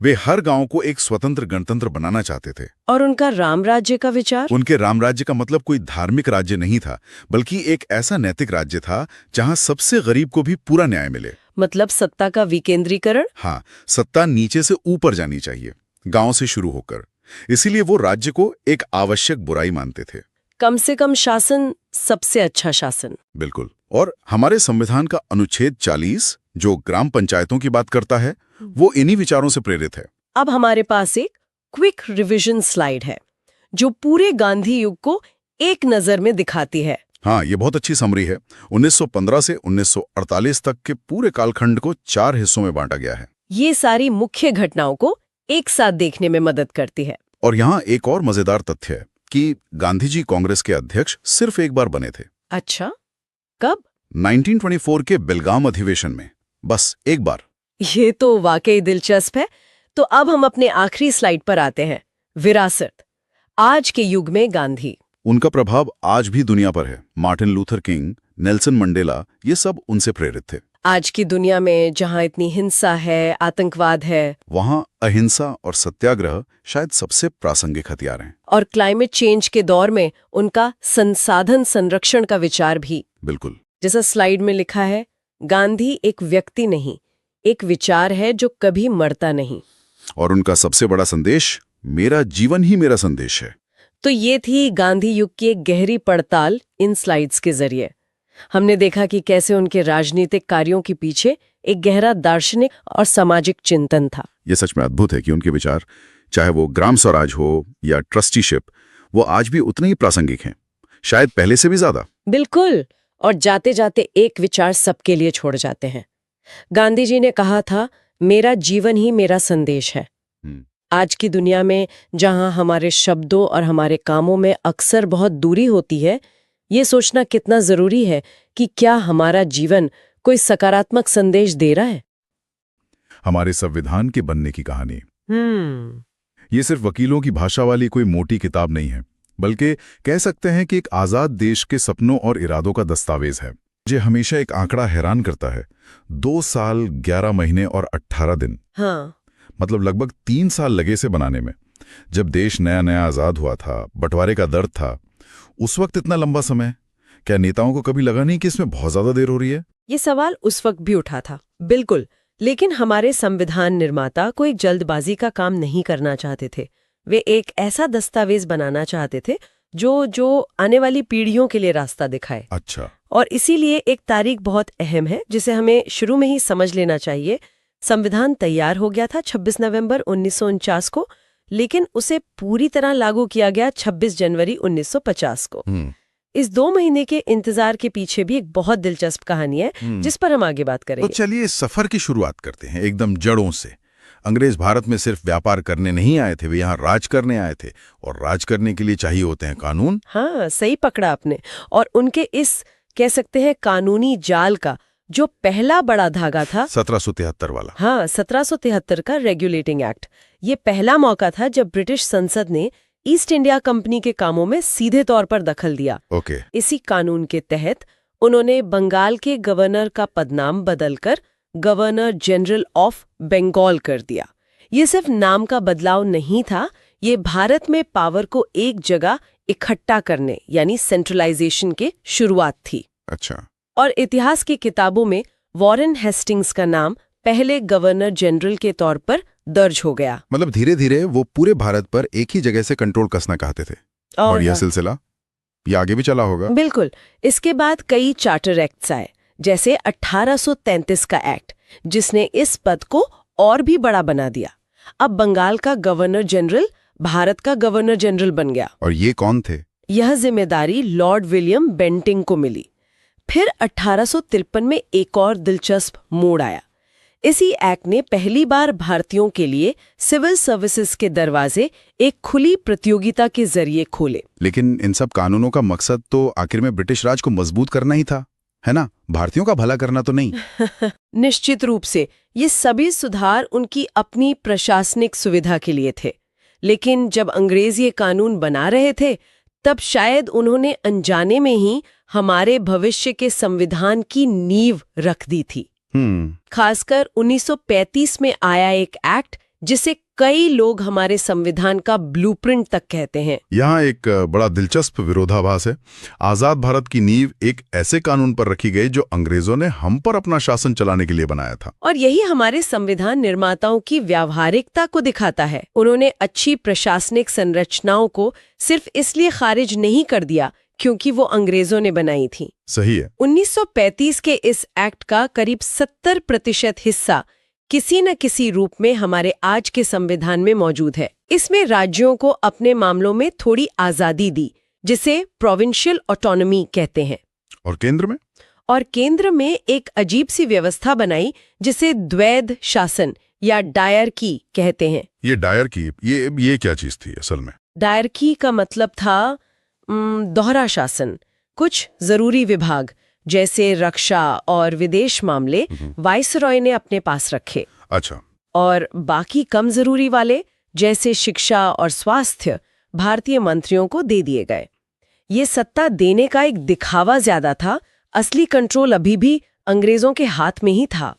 वे हर गांव को एक स्वतंत्र गणतंत्र बनाना चाहते थे। और उनका राम राज्य का विचार? उनके राम राज्य का मतलब कोई धार्मिक राज्य नहीं था, बल्कि एक ऐसा नैतिक राज्य था जहां सबसे गरीब को भी पूरा न्याय मिले। मतलब सत्ता का विकेंद्रीकरण? हाँ, सत्ता नीचे से ऊपर जानी चाहिए, गांव से शुरू होकर। इसीलिए वो राज्य को एक आवश्यक बुराई मानते थे। कम से कम शासन, सबसे अच्छा शासन। बिल्कुल। और हमारे संविधान का अनुच्छेद 40 जो ग्राम पंचायतों की बात करता है, वो इन्हीं विचारों से प्रेरित है। अब हमारे पास एक क्विक रिवीजन स्लाइड है जो पूरे गांधी युग को एक नजर में दिखाती है। हाँ, ये बहुत अच्छी समरी है। 1915 से 1948 तक के पूरे कालखंड को 4 हिस्सों में बांटा गया है। ये सारी मुख्य घटनाओं को एक साथ देखने में मदद करती है। और यहाँ एक और मजेदार तथ्य है कि गांधी जी कांग्रेस के अध्यक्ष सिर्फ एक बार बने थे। अच्छा, कब? 1924 के बेलगाम अधिवेशन में, बस एक बार। ये तो वाकई दिलचस्प है। तो अब हम अपने आखिरी स्लाइड पर आते हैं, विरासत। आज के युग में गांधी। उनका प्रभाव आज भी दुनिया पर है। Martin Luther king, Nelson Mandela, ये सब उनसे प्रेरित थे। आज की दुनिया में जहां इतनी हिंसा है, आतंकवाद है, वहां अहिंसा और सत्याग्रह शायद सबसे प्रासंगिक हथियार हैं। और क्लाइमेट चेंज के दौर में उनका संसाधन संरक्षण का विचार भी। बिल्कुल। जैसा स्लाइड में लिखा है, गांधी एक व्यक्ति नहीं, एक विचार है जो कभी मरता नहीं। और उनका सबसे बड़ा संदेश, मेरा जीवन ही मेरा संदेश है। तो ये थी गांधी युग की एक गहरी पड़ताल इन स्लाइड्स के जरिए। हमने देखा कि कैसे उनके राजनीतिक कार्यों के पीछे एक गहरा दार्शनिक और सामाजिक चिंतन था। ये सच में अद्भुत है कि उनके विचार, चाहे वो ग्राम स्वराज हो या ट्रस्टीशिप, वो आज भी उतने ही प्रासंगिक हैं, शायद पहले से भी ज्यादा। बिल्कुल। और जाते जाते एक विचार सबके लिए छोड़ जाते हैं। गांधी जी ने कहा था, मेरा जीवन ही मेरा संदेश है। आज की दुनिया में जहां हमारे शब्दों और हमारे कामों में अक्सर बहुत दूरी होती है, ये सोचना कितना जरूरी है कि क्या हमारा जीवन कोई सकारात्मक संदेश दे रहा है। हमारे संविधान के बनने की कहानी ये सिर्फ वकीलों की भाषा वाली कोई मोटी किताब नहीं है, बल्कि कह सकते हैं कि एक आजाद देश के सपनों और इरादों का दस्तावेज है। मुझे हमेशा एक आंकड़ा हैरान करता है, 2 साल 11 महीने और 18 दिन। हाँ। मतलब लगभग 3 साल लगे से बनाने में। जब देश नया नया आजाद हुआ था, बंटवारे का दर्द था, उस वक्त इतना लंबा समय, क्या नेताओं को कभी लगा नहीं कि इसमें बहुत ज्यादा देर हो रही है? ये सवाल उस वक्त भी उठा था, बिल्कुल। लेकिन हमारे संविधान निर्माता कोई जल्दबाजी का काम नहीं करना चाहते थे। वे एक ऐसा दस्तावेज बनाना चाहते थे जो आने वाली पीढ़ियों के लिए रास्ता दिखाए। अच्छा। और इसीलिए एक तारीख बहुत अहम है जिसे हमें शुरू में ही समझ लेना चाहिए। संविधान तैयार हो गया था 26 नवंबर 1949 को, लेकिन उसे पूरी तरह लागू किया गया 26 जनवरी 1950 को। इस 2 महीने के इंतजार के पीछे भी एक बहुत दिलचस्प कहानी है जिस पर हम आगे बात करेंगे। तो चलिए इस सफर की शुरुआत करते हैं एकदम जड़ों से। अंग्रेज भारत में सिर्फ व्यापार करने नहीं आए थे, वे यहाँ राज करने आए थे, और राज करने के लिए चाहिए होते हैं कानून। हाँ, सही पकड़ा आपने। और उनके इस, कह सकते हैं, कानूनी जाल का जो पहला बड़ा धागा था 1773 वाला। हाँ, 1773 का रेगुलेटिंग एक्ट। ये पहला मौका था जब ब्रिटिश संसद ने ईस्ट इंडिया कंपनी के कामों में सीधे तौर पर दखल दिया। ओके। इसी कानून के तहत उन्होंने बंगाल के गवर्नर का पदनाम बदलकर गवर्नर जनरल ऑफ बंगाल कर दिया। ये सिर्फ नाम का बदलाव नहीं था, ये भारत में पावर को एक जगह इकट्ठा करने यानी सेंट्रलाइजेशन के शुरुआत थी। अच्छा। और इतिहास की किताबों में वॉरेन हेस्टिंग्स का नाम पहले गवर्नर जनरल के तौर पर दर्ज हो गया। मतलब धीरे धीरे वो पूरे भारत पर एक ही जगह से कंट्रोल कसना चाहते थे। और यह सिलसिला ये आगे भी चला होगा। बिल्कुल। इसके बाद कई चार्टर एक्ट्स आए, जैसे 1833 का एक्ट, जिसने इस पद को और भी बड़ा बना दिया। अब बंगाल का गवर्नर जनरल भारत का गवर्नर जनरल बन गया। और ये कौन थे? यह जिम्मेदारी लॉर्ड विलियम बेंटिंग को मिली। फिर 1853 में एक और दिलचस्प मोड़ आया। इसी एक्ट ने पहली बार भारतीयों के लिए सिविल सर्विसेज के दरवाजे एक खुली प्रतियोगिता के जरिए खोले। लेकिन इन सब कानूनों का मकसद तो आखिर में ब्रिटिश राज को मजबूत करना ही था, है ना? भारतीयों का भला करना तो नहीं। निश्चित रूप से ये सभी सुधार उनकी अपनी प्रशासनिक सुविधा के लिए थे। लेकिन जब अंग्रेज ये कानून बना रहे थे, तब शायद उन्होंने अनजाने में ही हमारे भविष्य के संविधान की नींव रख दी थी। खासकर 1935 में आया एक एक्ट जिसे कई लोग हमारे संविधान का ब्लूप्रिंट तक कहते हैं। यहाँ एक बड़ा दिलचस्प विरोधाभास है। आजाद भारत की नींव एक ऐसे कानून पर रखी गई जो अंग्रेजों ने हम पर अपना शासन चलाने के लिए बनाया था। और यही हमारे संविधान निर्माताओं की व्यावहारिकता को दिखाता है। उन्होंने अच्छी प्रशासनिक संरचनाओं को सिर्फ इसलिए खारिज नहीं कर दिया क्योंकि वो अंग्रेजों ने बनाई थी। सही है। 1935 के इस एक्ट का करीब 70% हिस्सा किसी न किसी रूप में हमारे आज के संविधान में मौजूद है। इसमें राज्यों को अपने मामलों में थोड़ी आजादी दी, जिसे प्रोविंशियल ऑटोनॉमी कहते हैं। और केंद्र में? और केंद्र में एक अजीब सी व्यवस्था बनाई जिसे द्वैध शासन या डायरकी कहते हैं। ये डायरकी, ये क्या चीज थी असल में? डायरकी का मतलब था दोहरा शासन। कुछ जरूरी विभाग जैसे रक्षा और विदेश मामले वाइसरॉय ने अपने पास रखे। अच्छा। और बाकी कम जरूरी वाले जैसे शिक्षा और स्वास्थ्य भारतीय मंत्रियों को दे दिए गए। ये सत्ता देने का एक दिखावा ज्यादा था, असली कंट्रोल अभी भी अंग्रेजों के हाथ में ही था।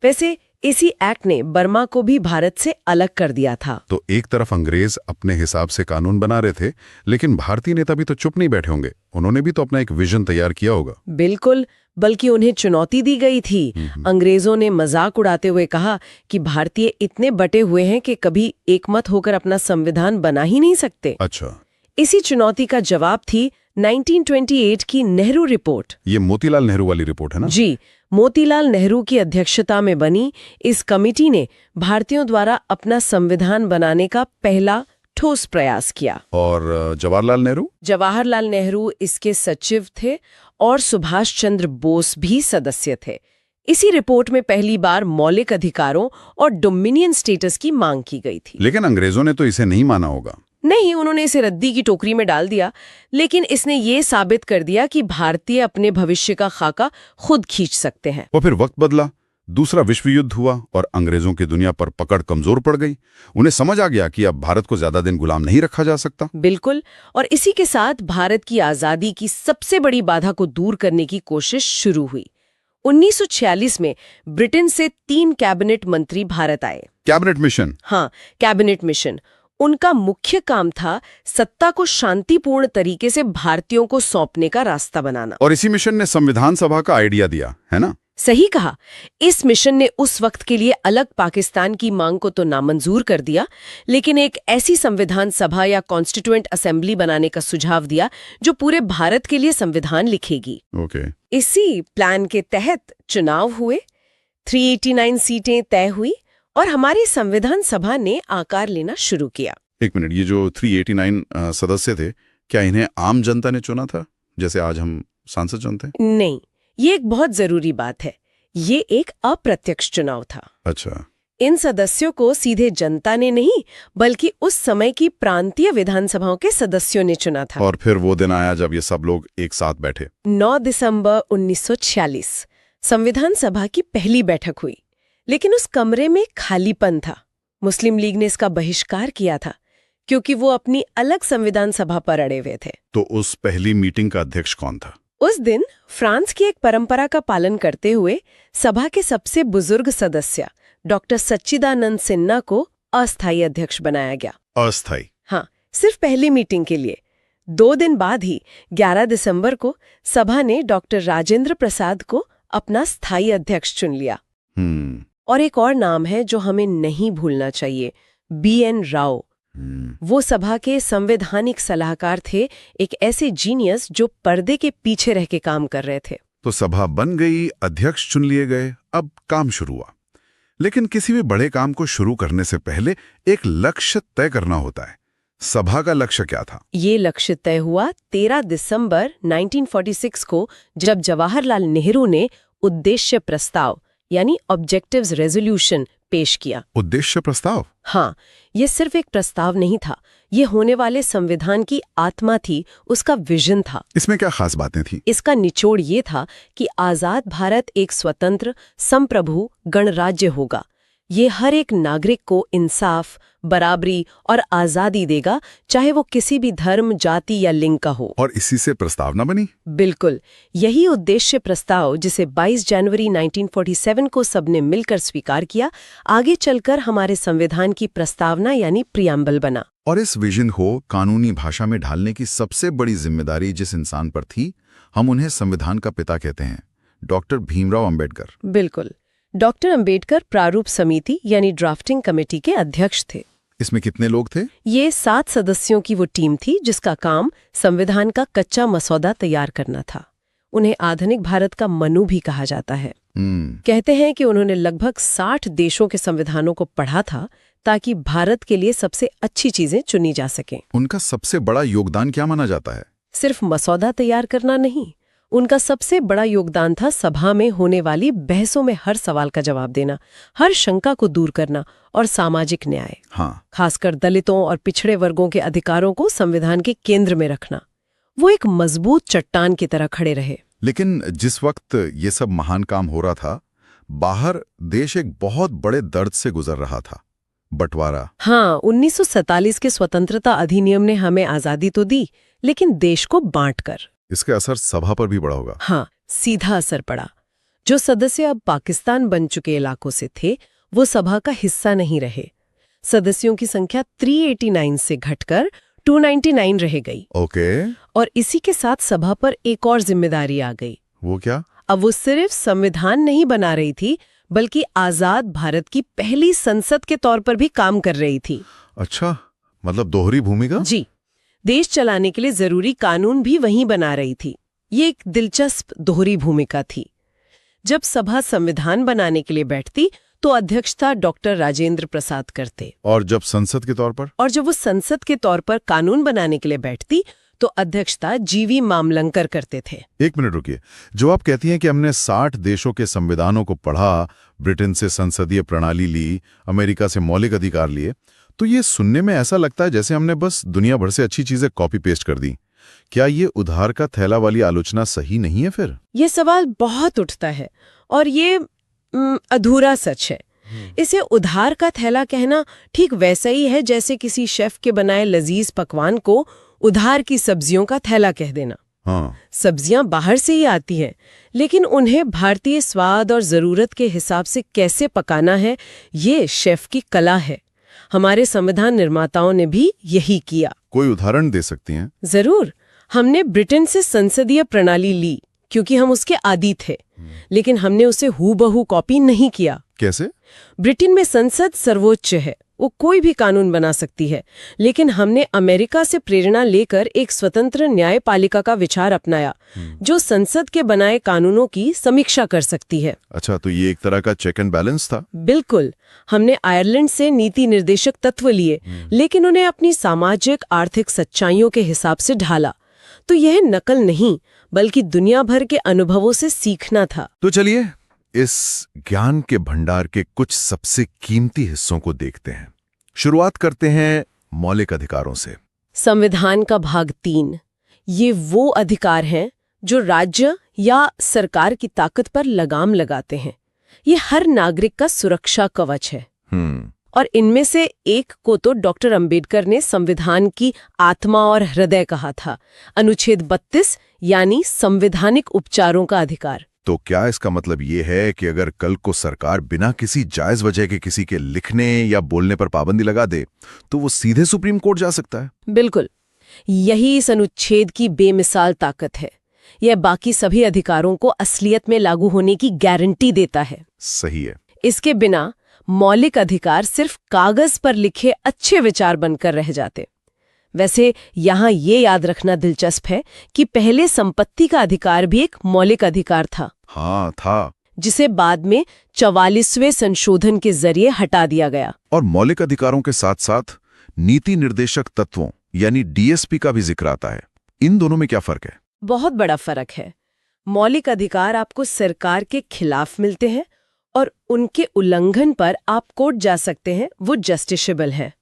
वैसे इसी एक्ट ने बर्मा को भी भारत से अलग कर दिया था। तो एक तरफ अंग्रेज अपने हिसाब से कानून बना रहे थे, लेकिन भारतीय नेता भी तो चुप नहीं बैठे होंगे। उन्होंने भी तो अपना एक विजन तैयार किया होगा। बिल्कुल, बल्कि उन्हें चुनौती दी गई थी। अंग्रेजों ने मजाक उड़ाते हुए कहा कि भारतीय इतने बटे हुए हैं कि कभी एकमत होकर अपना संविधान बना ही नहीं सकते। अच्छा। इसी चुनौती का जवाब थी 1928 की नेहरू रिपोर्ट। ये मोतीलाल नेहरू वाली रिपोर्ट है ना? जी, मोतीलाल नेहरू की अध्यक्षता में बनी इस कमेटी ने भारतीयों द्वारा अपना संविधान बनाने का पहला ठोस प्रयास किया। और जवाहरलाल नेहरू? जवाहरलाल नेहरू इसके सचिव थे और सुभाष चंद्र बोस भी सदस्य थे। इसी रिपोर्ट में पहली बार मौलिक अधिकारों और डोमिनियन स्टेटस की मांग की गई थी। लेकिन अंग्रेजों ने तो इसे नहीं माना होगा। नहीं, उन्होंने इसे रद्दी की टोकरी में डाल दिया, लेकिन इसने ये साबित कर दिया कि भारतीय अपने भविष्य का खाका खुद खींच सकते हैं। और फिर वक्त बदला, दूसरा विश्व युद्ध हुआ और अंग्रेजों की दुनिया पर पकड़ कमजोर पड़ गई। उन्हें समझ आ गया कि अब भारत को ज्यादा दिन गुलाम नहीं रखा जा सकता। बिल्कुल, और इसी के साथ भारत की आजादी की सबसे बड़ी बाधा को दूर करने की कोशिश शुरू हुई। 1946 में ब्रिटेन से 3 कैबिनेट मंत्री भारत आए। Cabinet mission? हाँ, कैबिनेट मिशन। उनका मुख्य काम था सत्ता को शांतिपूर्ण तरीके से भारतीयों को सौंपने का रास्ता बनाना। और इसी मिशन ने संविधान सभा का आइडिया दिया, है ना? सही कहा। इस मिशन ने उस वक्त के लिए अलग पाकिस्तान की मांग को तो नामंजूर कर दिया, लेकिन एक ऐसी संविधान सभा या कॉन्स्टिट्यूएंट असेंबली बनाने का सुझाव दिया जो पूरे भारत के लिए संविधान लिखेगी। ओके। इसी प्लान के तहत चुनाव हुए, 389 सीटें तय हुई और हमारी संविधान सभा ने आकार लेना शुरू किया। एक मिनट, ये जो 389 सदस्य थे, क्या इन्हें आम जनता ने चुना था जैसे आज हम सांसद चुनते हैं? नहीं, ये एक बहुत जरूरी बात है। ये एक अप्रत्यक्ष चुनाव था। अच्छा। इन सदस्यों को सीधे जनता ने नहीं, बल्कि उस समय की प्रांतीय विधानसभाओं के सदस्यों ने चुना था। और फिर वो दिन आया जब ये सब लोग एक साथ बैठे। 9 दिसंबर 1946 संविधान सभा की पहली बैठक हुई, लेकिन उस कमरे में खालीपन था। मुस्लिम लीग ने इसका बहिष्कार किया था क्योंकि वो अपनी अलग संविधान सभा पर अड़े हुए थे। तो उस पहली मीटिंग का अध्यक्ष कौन था? उस दिन फ्रांस की एक परंपरा का पालन करते हुए सभा के सबसे बुजुर्ग सदस्य डॉक्टर सच्चिदानंद सिन्हा को अस्थायी अध्यक्ष बनाया गया। अस्थायी? हाँ, सिर्फ पहली मीटिंग के लिए। 2 दिन बाद ही 11 दिसंबर को सभा ने डॉक्टर राजेंद्र प्रसाद को अपना स्थायी अध्यक्ष चुन लिया। और एक और नाम है जो हमें नहीं भूलना चाहिए, BN राव। वो सभा के संवैधानिक सलाहकार थे, एक ऐसे जीनियस जो पर्दे के पीछे रह के काम कर रहे थे। तो सभा बन गई, अध्यक्ष चुन लिए गए, अब काम शुरू हुआ। लेकिन किसी भी बड़े काम को शुरू करने से पहले एक लक्ष्य तय करना होता है। सभा का लक्ष्य क्या था? ये लक्ष्य तय हुआ 13 दिसंबर 1946 को, जब जवाहरलाल नेहरू ने उद्देश्य प्रस्ताव यानी ऑब्जेक्टिव्स रेजोल्यूशन पेश किया। उद्देश्य प्रस्ताव? हाँ, ये सिर्फ एक प्रस्ताव नहीं था, ये होने वाले संविधान की आत्मा थी, उसका विजन था। इसमें क्या खास बातें थी? इसका निचोड़ ये था कि आजाद भारत एक स्वतंत्र संप्रभु गणराज्य होगा। ये हर एक नागरिक को इंसाफ, बराबरी और आज़ादी देगा, चाहे वो किसी भी धर्म, जाति या लिंग का हो। और इसी से प्रस्तावना बनी। बिल्कुल, यही उद्देश्य प्रस्ताव, जिसे 22 जनवरी 1947 को सबने मिलकर स्वीकार किया, आगे चलकर हमारे संविधान की प्रस्तावना यानी प्रियम्बल बना। और इस विजन को कानूनी भाषा में ढालने की सबसे बड़ी जिम्मेदारी जिस इंसान पर थी, हम उन्हें संविधान का पिता कहते हैं, डॉक्टर भीमराव अंबेडकर। बिल्कुल, डॉक्टर अंबेडकर प्रारूप समिति यानी ड्राफ्टिंग कमेटी के अध्यक्ष थे। इसमें कितने लोग थे? ये 7 सदस्यों की वो टीम थी जिसका काम संविधान का कच्चा मसौदा तैयार करना था। उन्हें आधुनिक भारत का मनु भी कहा जाता है। कहते हैं कि उन्होंने लगभग 60 देशों के संविधानों को पढ़ा था ताकि भारत के लिए सबसे अच्छी चीजें चुनी जा सकें। उनका सबसे बड़ा योगदान क्या माना जाता है? सिर्फ मसौदा तैयार करना नहीं, उनका सबसे बड़ा योगदान था सभा में होने वाली बहसों में हर सवाल का जवाब देना, हर शंका को दूर करना और सामाजिक न्याय, खासकर दलितों और पिछड़े वर्गों के अधिकारों को संविधान के केंद्र में रखना। वो एक मजबूत चट्टान की तरह खड़े रहे। लेकिन जिस वक्त ये सब महान काम हो रहा था, बाहर देश एक बहुत बड़े दर्द से गुजर रहा था, बंटवारा। 1947 के स्वतंत्रता अधिनियम ने हमें आजादी तो दी, लेकिन देश को बांटकर। इसके असर सभा पर भी पड़ा होगा। सीधा असर पड़ा। जो सदस्य अब पाकिस्तान बन चुके इलाकों से थे, वो सभा का हिस्सा नहीं रहे। सदस्यों की संख्या 389 से घटकर 299 रह गई। और इसी के साथ सभा पर एक और जिम्मेदारी आ गई। वो क्या? अब वो सिर्फ संविधान नहीं बना रही थी, बल्कि आजाद भारत की पहली संसद के तौर पर भी काम कर रही थी। अच्छा, मतलब दोहरी भूमिका? जी, देश चलाने के लिए जरूरी कानून भी वहीं बना रही थी। ये एक दिलचस्प दोहरी भूमिका थी। जब सभा संविधान बनाने के लिए बैठती तो अध्यक्षता डॉक्टर राजेंद्र प्रसाद करते, और जब संसद के तौर पर? और जब वो संसद के तौर पर कानून बनाने के लिए बैठती तो अध्यक्षता जीवी मामलंकर करते थे। एक मिनट रुकिए, जो आप कहती हैं कि हमने 60 देशों के संविधानों को पढ़ा, ब्रिटेन से संसदीय प्रणाली ली, अमेरिका से मौलिक अधिकार लिए, तो ये सुनने में ऐसा लगता है जैसे हमने बस दुनिया भर से अच्छी चीजें कॉपी पेस्ट कर दी। क्या ये उधार का थैला वाली आलोचना सही नहीं है फिर? ये सवाल बहुत उठता है और ये अधूरा सच है। इसे उधार का थैला कहना ठीक वैसा ही है जैसे किसी शेफ के बनाए लजीज पकवान को उधार की सब्जियों का थैला कह देना। सब्जियां बाहर से ही आती हैं, लेकिन उन्हें भारतीय स्वाद और जरूरत के हिसाब से कैसे पकाना है, ये शेफ की कला है। हमारे संविधान निर्माताओं ने भी यही किया। कोई उदाहरण दे सकती हैं? जरूर। हमने ब्रिटेन से संसदीय प्रणाली ली क्योंकि हम उसके आदी थे, लेकिन हमने उसे हूबहू कॉपी नहीं किया। कैसे? ब्रिटेन में संसद सर्वोच्च है, वो कोई भी कानून बना सकती है, लेकिन हमने अमेरिका से प्रेरणा लेकर एक स्वतंत्र न्यायपालिका का विचार अपनाया जो संसद के बनाए कानूनों की समीक्षा कर सकती है। अच्छा, तो ये एक तरह का चेक एंड बैलेंस था? बिल्कुल। हमने आयरलैंड से नीति निर्देशक तत्व लिए, लेकिन उन्हें अपनी सामाजिक आर्थिक सच्चाइयों के हिसाब से ढाला। तो यह नकल नहीं, बल्कि दुनिया भर के अनुभवों से सीखना था। तो चलिए इस ज्ञान के भंडार के कुछ सबसे कीमती हिस्सों को देखते हैं। शुरुआत करते हैं मौलिक अधिकारों से। संविधान का भाग 3, ये वो अधिकार हैं जो राज्य या सरकार की ताकत पर लगाम लगाते हैं। ये हर नागरिक का सुरक्षा कवच है। और इनमें से एक को तो डॉक्टर अंबेडकर ने संविधान की आत्मा और हृदय कहा था, अनुच्छेद 32 यानी संवैधानिक उपचारों का अधिकार। तो क्या इसका मतलब ये है कि अगर कल को सरकार बिना किसी जायज वजह के किसी के लिखने या बोलने पर पाबंदी लगा दे तो वो सीधे सुप्रीम कोर्ट जा सकता है? बिल्कुल, यही इस अनुच्छेद की बेमिसाल ताकत है। यह बाकी सभी अधिकारों को असलियत में लागू होने की गारंटी देता है। सही है। इसके बिना मौलिक अधिकार सिर्फ कागज पर लिखे अच्छे विचार बनकर रह जाते। वैसे यहाँ ये याद रखना दिलचस्प है कि पहले संपत्ति का अधिकार भी एक मौलिक अधिकार था। था। जिसे बाद में 44वें संशोधन के जरिए हटा दिया गया। और मौलिक अधिकारों के साथ साथ नीति निर्देशक तत्वों यानी डीएसपी का भी जिक्र आता है। इन दोनों में क्या फर्क है? बहुत बड़ा फर्क है। मौलिक अधिकार आपको सरकार के खिलाफ मिलते हैं और उनके उल्लंघन पर आप कोर्ट जा सकते हैं, वो जस्टिसेबल है।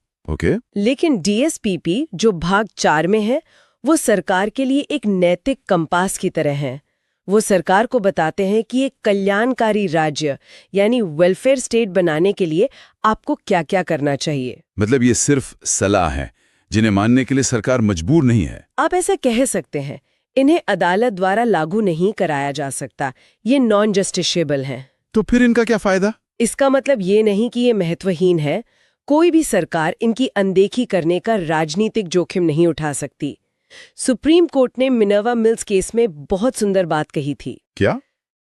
लेकिन डीएसपीपी जो भाग 4 में है, वो सरकार के लिए एक नैतिक कंपास की तरह है। वो सरकार को बताते हैं कि एक कल्याणकारी राज्य यानी वेलफेयर स्टेट बनाने के लिए आपको क्या-क्या करना चाहिए। मतलब ये सिर्फ सलाह है जिन्हें मानने के लिए सरकार मजबूर नहीं है। आप ऐसा कह सकते हैं। इन्हें अदालत द्वारा लागू नहीं कराया जा सकता, ये नॉन जस्टिसेबल हैं। तो फिर इनका क्या फायदा? इसका मतलब ये नहीं कि ये महत्वहीन है। कोई भी सरकार इनकी अनदेखी करने का राजनीतिक जोखिम नहीं उठा सकती। सुप्रीम कोर्ट ने मिनर्वा मिल्स केस में बहुत सुंदर बात कही थी। क्या?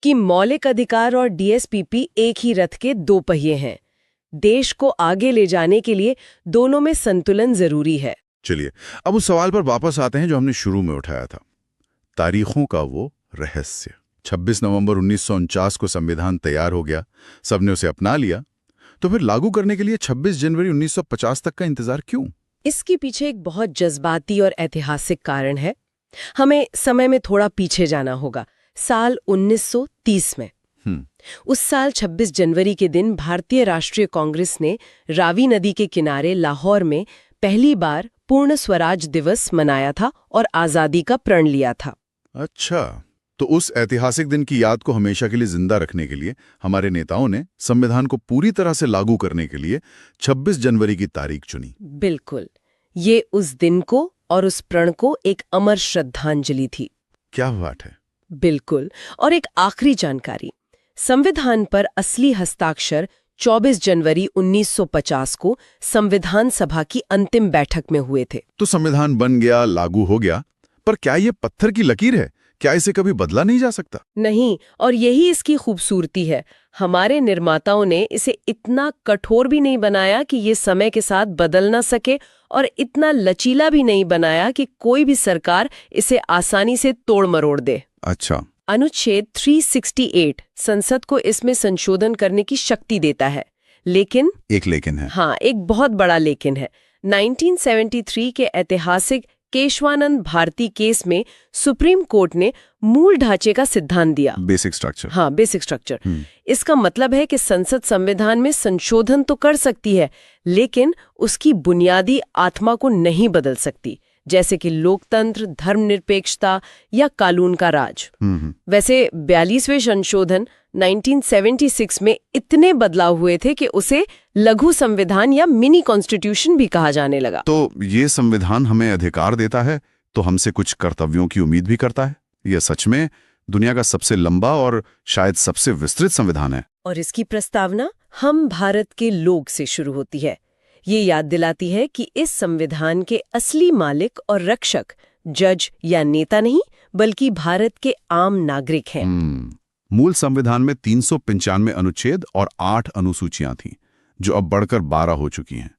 कि मौलिक अधिकार और डीएसपीपी एक ही रथ के दो पहिए हैं। देश को आगे ले जाने के लिए दोनों में संतुलन जरूरी है। चलिए अब उस सवाल पर वापस आते हैं जो हमने शुरू में उठाया था, तारीखों का वो रहस्य। 26 नवंबर 1949 को संविधान तैयार हो गया, सबने उसे अपना लिया, तो फिर लागू करने के लिए 26 जनवरी 1950 तक का इंतजार क्यों? इसके पीछे एक बहुत जज्बाती और ऐतिहासिक कारण है। हमें समय में थोड़ा पीछे जाना होगा, साल 1930 में। उस साल 26 जनवरी के दिन भारतीय राष्ट्रीय कांग्रेस ने रावी नदी के किनारे लाहौर में पहली बार पूर्ण स्वराज दिवस मनाया था और आजादी का प्रण लिया था। अच्छा, तो उस ऐतिहासिक दिन की याद को हमेशा के लिए जिंदा रखने के लिए हमारे नेताओं ने संविधान को पूरी तरह से लागू करने के लिए 26 जनवरी की तारीख चुनी। बिल्कुल, ये उस दिन को और उस प्रण को एक अमर श्रद्धांजलि थी। क्या बात है। बिल्कुल। और एक आखिरी जानकारी, संविधान पर असली हस्ताक्षर 24 जनवरी 1950 को संविधान सभा की अंतिम बैठक में हुए थे। तो संविधान बन गया, लागू हो गया, पर क्या ये पत्थर की लकीर है? क्या इसे कभी बदला नहीं जा सकता? नहीं, और यही इसकी खूबसूरती है। हमारे निर्माताओं ने इसे इतना कठोर भी नहीं बनाया कि ये समय के साथ बदल ना सके, और इतना लचीला भी नहीं बनाया कि कोई भी सरकार इसे आसानी से तोड़ मरोड़ दे। अच्छा। अनुच्छेद 368 संसद को इसमें संशोधन करने की शक्ति देता है, लेकिन एक लेकिन है। हाँ, एक बहुत बड़ा लेकिन है। 1973 के ऐतिहासिक केशवानंद भारती केस में सुप्रीम कोर्ट ने मूल ढांचे का सिद्धांत दिया। Basic structure. हाँ, बेसिक स्ट्रक्चर। इसका मतलब है कि संसद संविधान में संशोधन तो कर सकती है, लेकिन उसकी बुनियादी आत्मा को नहीं बदल सकती, जैसे कि लोकतंत्र, धर्मनिरपेक्षता या कानून का राज। वैसे 42वें संशोधन 1976 में इतने बदलाव हुए थे कि उसे लघु संविधान या मिनी कॉन्स्टिट्यूशन भी कहा जाने लगा। तो ये संविधान हमें अधिकार देता है, तो हमसे कुछ कर्तव्यों की उम्मीद भी करता है। यह सच में दुनिया का सबसे लंबा और शायद सबसे विस्तृत संविधान है। और इसकी प्रस्तावना हम भारत के लोग से शुरू होती है। ये याद दिलाती है कि इस संविधान के असली मालिक और रक्षक जज या नेता नहीं, बल्कि भारत के आम नागरिक हैं। मूल संविधान में 395 अनुच्छेद और 8 अनुसूचियां थीं, जो अब बढ़कर 12 हो चुकी हैं।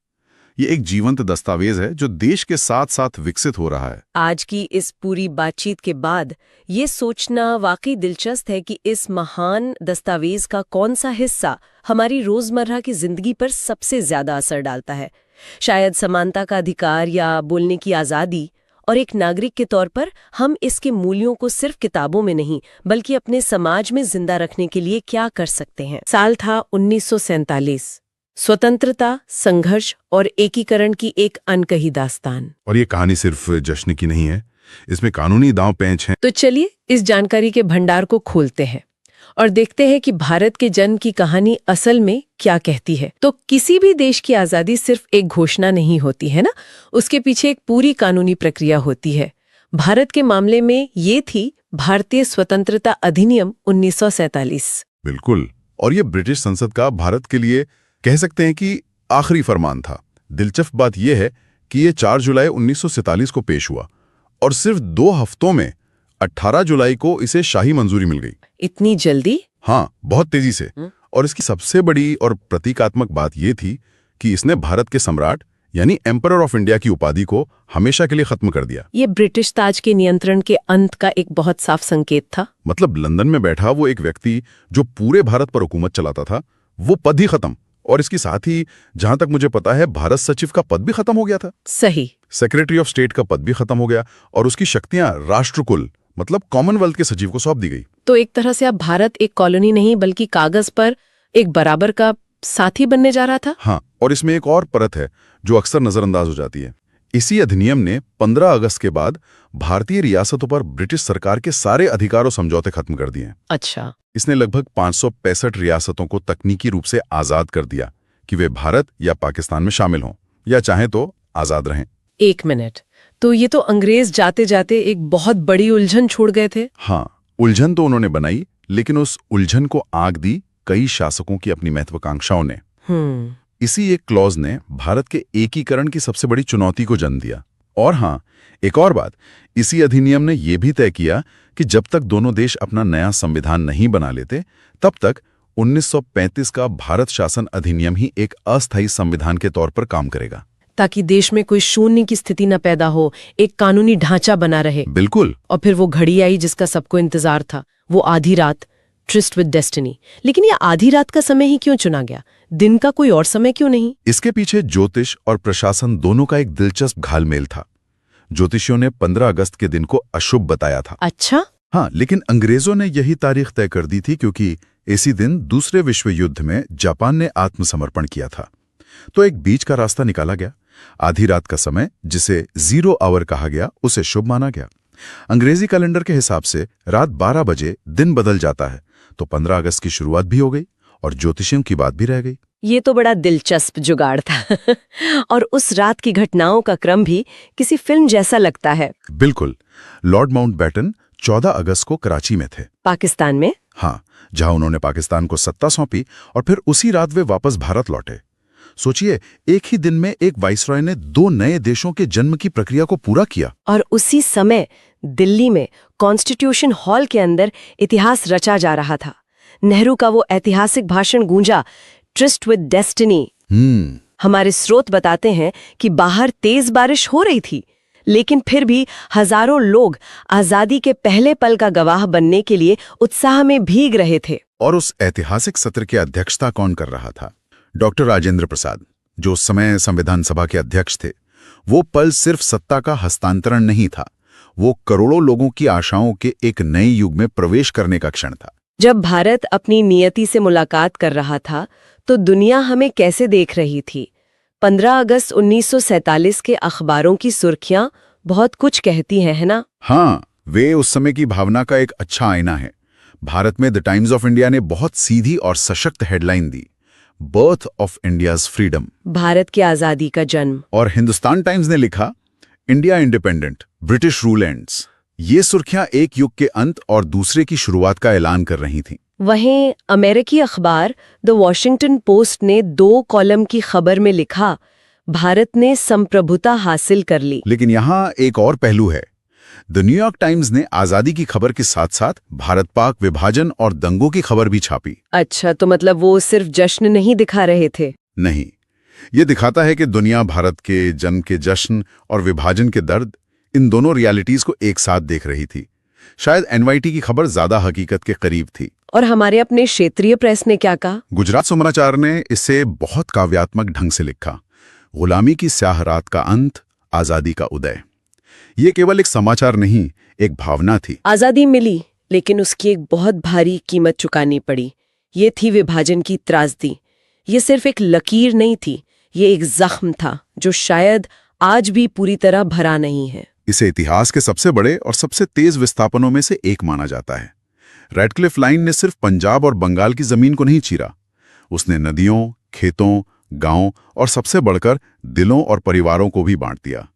ये एक जीवंत दस्तावेज है जो देश के साथ साथ विकसित हो रहा है। आज की इस पूरी बातचीत के बाद ये सोचना वाकई दिलचस्प है कि इस महान दस्तावेज का कौन सा हिस्सा हमारी रोजमर्रा की जिंदगी पर सबसे ज्यादा असर डालता है। शायद समानता का अधिकार या बोलने की आजादी। और एक नागरिक के तौर पर हम इसके मूल्यों को सिर्फ किताबों में नहीं, बल्कि अपने समाज में जिंदा रखने के लिए क्या कर सकते हैं। साल था 1947। स्वतंत्रता, संघर्ष और एकीकरण की एक अनकही दास्तान। और ये कहानी सिर्फ जश्न की नहीं है, इसमें कानूनी दांव पेंच हैं। तो चलिए इस जानकारी के भंडार को खोलते हैं और देखते हैं कि भारत के जन्म की कहानी असल में क्या कहती है। तो किसी भी देश की आजादी सिर्फ एक घोषणा नहीं होती है ना, उसके पीछे एक पूरी कानूनी प्रक्रिया होती है। भारत के मामले में ये थी भारतीय स्वतंत्रता अधिनियम 1947। बिल्कुल। और ये ब्रिटिश संसद का भारत के लिए कह सकते हैं कि आखिरी फरमान था। दिलचस्प बात यह है कि ये 4 जुलाई 1947 को पेश हुआ और सिर्फ 2 हफ्तों में 18 जुलाई को इसे शाही मंजूरी मिल गई। इतनी जल्दी? हाँ, बहुत तेजी से। और इसकी सबसे बड़ी और प्रतीकात्मक बात यह थी कि इसने भारत के सम्राट यानी एम्परर ऑफ इंडिया की उपाधि को हमेशा के लिए खत्म कर दिया। ये ब्रिटिश ताज के नियंत्रण के अंत का एक बहुत साफ संकेत था। मतलब लंदन में बैठा वो एक व्यक्ति जो पूरे भारत पर हुकूमत चलाता था, वो पद ही खत्म। और इसके साथ ही जहां तक मुझे पता है भारत सचिव का पद भी खत्म हो गया था। सही। सेक्रेटरी ऑफ स्टेट का पद भी खत्म हो गया और उसकी शक्तियां राष्ट्रकुल मतलब कॉमनवेल्थ के सचिव को सौंप दी गई। तो एक तरह से अब भारत एक कॉलोनी नहीं बल्कि कागज पर एक बराबर का साथी बनने जा रहा था। हाँ, और इसमें एक और परत है जो अक्सर नजरअंदाज हो जाती है। इसी अधिनियम ने 15 अगस्त के बाद भारतीय रियासतों पर ब्रिटिश सरकार के सारे अधिकार और समझौते खत्म कर दिए। अच्छा। इसने लगभग 565 रियासतों को तकनीकी रूप से आजाद कर दिया कि वे भारत या पाकिस्तान में शामिल हों या चाहें तो आजाद रहें। 1 मिनट, तो ये तो अंग्रेज जाते जाते एक बहुत बड़ी उलझन छोड़ गए थे। हाँ, उलझन तो उन्होंने बनाई, लेकिन उस उलझन को आग दी कई शासकों की अपनी महत्वाकांक्षाओं ने। इसी एक क्लॉज ने भारत के एकीकरण की सबसे बड़ी चुनौती को जन्म दिया। और हाँ, एक और बात, इसी अधिनियम ने यह भी तय किया कि जब तक दोनों देश अपना नया संविधान नहीं बना लेते, तब तक 1935 का भारत शासन अधिनियम ही एक अस्थायी संविधान के तौर पर काम करेगा, ताकि देश में कोई शून्य की स्थिति न पैदा हो, एक कानूनी ढांचा बना रहे। बिल्कुल। और फिर वो घड़ी आई जिसका सबको इंतजार था, वो आधी रात, ट्रिस्ट विद डेस्टिनी। लेकिन ये आधी रात का समय ही क्यों चुना गया? दिन का कोई और समय क्यों नहीं? इसके पीछे ज्योतिष और प्रशासन दोनों का एक दिलचस्प घालमेल था। ज्योतिषियों ने 15 अगस्त के दिन को अशुभ बताया था। अच्छा। हाँ, लेकिन अंग्रेजों ने यही तारीख तय कर दी थी क्योंकि इसी दिन दूसरे विश्व युद्ध में जापान ने आत्मसमर्पण किया था। तो एक बीच का रास्ता निकाला गया। आधी रात का समय, जिसे 0 आवर कहा गया, उसे शुभ माना गया। अंग्रेजी कैलेंडर के हिसाब से रात 12 बजे दिन बदल जाता है, तो 15 अगस्त की शुरुआत भी हो गई और ज्योतिषियों की बात भी रह गई। ये तो बड़ा दिलचस्प जुगाड़ था। और उस रात की घटनाओं का क्रम भी किसी फिल्म जैसा लगता है। बिल्कुल। लॉर्ड माउंटबेटन 14 अगस्त को कराची में थे, पाकिस्तान में। हाँ, जहां उन्होंने पाकिस्तान को सत्ता सौंपी और फिर उसी रात वे वापस भारत लौटे। सोचिए, एक ही दिन में एक वाइसरॉय ने 2 नए देशों के जन्म की प्रक्रिया को पूरा किया। और उसी समय दिल्ली में कॉन्स्टिट्यूशन हॉल के अंदर इतिहास रचा जा रहा था। नेहरू का वो ऐतिहासिक भाषण गूंजा, ट्रिस्ट विद डेस्टिनी। हमारे स्रोत बताते हैं कि बाहर तेज बारिश हो रही थी, लेकिन फिर भी हजारों लोग आजादी के पहले पल का गवाह बनने के लिए उत्साह में भीग रहे थे। और उस ऐतिहासिक सत्र की अध्यक्षता कौन कर रहा था? डॉक्टर राजेंद्र प्रसाद, जो उस समय संविधान सभा के अध्यक्ष थे। वो पल सिर्फ सत्ता का हस्तांतरण नहीं था, वो करोड़ों लोगों की आशाओं के एक नए युग में प्रवेश करने का क्षण था। जब भारत अपनी नियति से मुलाकात कर रहा था, तो दुनिया हमें कैसे देख रही थी? 15 अगस्त 1947 के अखबारों की सुर्खियां बहुत कुछ कहती हैं, है ना? हाँ, वे उस समय की भावना का एक अच्छा आईना है। भारत में द टाइम्स ऑफ इंडिया ने बहुत सीधी और सशक्त headline the, birth of India's freedom, Bharat की आजादी का जन्म। और हिंदुस्तान टाइम्स ने लिखा, India independent, British rule ends. ये सुर्खियां एक युग के अंत और दूसरे की शुरुआत का ऐलान कर रही थीं। वहीं अमेरिकी अखबार द वॉशिंगटन पोस्ट ने 2 कॉलम की खबर में लिखा, भारत ने संप्रभुता हासिल कर ली। लेकिन यहाँ एक और पहलू है। द न्यूयॉर्क टाइम्स ने आजादी की खबर के साथ साथ भारत पाक विभाजन और दंगों की खबर भी छापी। अच्छा, तो मतलब वो सिर्फ जश्न नहीं दिखा रहे थे? नहीं, ये दिखाता है कि दुनिया भारत के जन्म के जश्न और विभाजन के दर्द, इन दोनों रियलिटीज को एक साथ देख रही थी। शायद एनवाईटी की खबर ज्यादा हकीकत के करीब थी। और हमारे अपने क्षेत्रीय प्रेस ने क्या कहा? गुजरात समाचार ने इसे बहुत काव्यात्मक ढंग से लिखा, गुलामी की स्याह रात का अंत, आजादी का उदय। ये केवल एक समाचार नहीं, एक भावना थी। आजादी मिली, लेकिन उसकी एक बहुत भारी कीमत चुकानी पड़ी। ये थी विभाजन की त्रासदी। ये सिर्फ एक लकीर नहीं थी, ये एक जख्म था जो शायद आज भी पूरी तरह भरा नहीं है। इसे इतिहास के सबसे बड़े और सबसे तेज विस्थापनों में से एक माना जाता है। रेडक्लिफ लाइन ने सिर्फ पंजाब और बंगाल की जमीन को नहीं चीरा, उसने नदियों, खेतों, गांवों और सबसे बढ़कर दिलों और परिवारों को भी बांट दिया।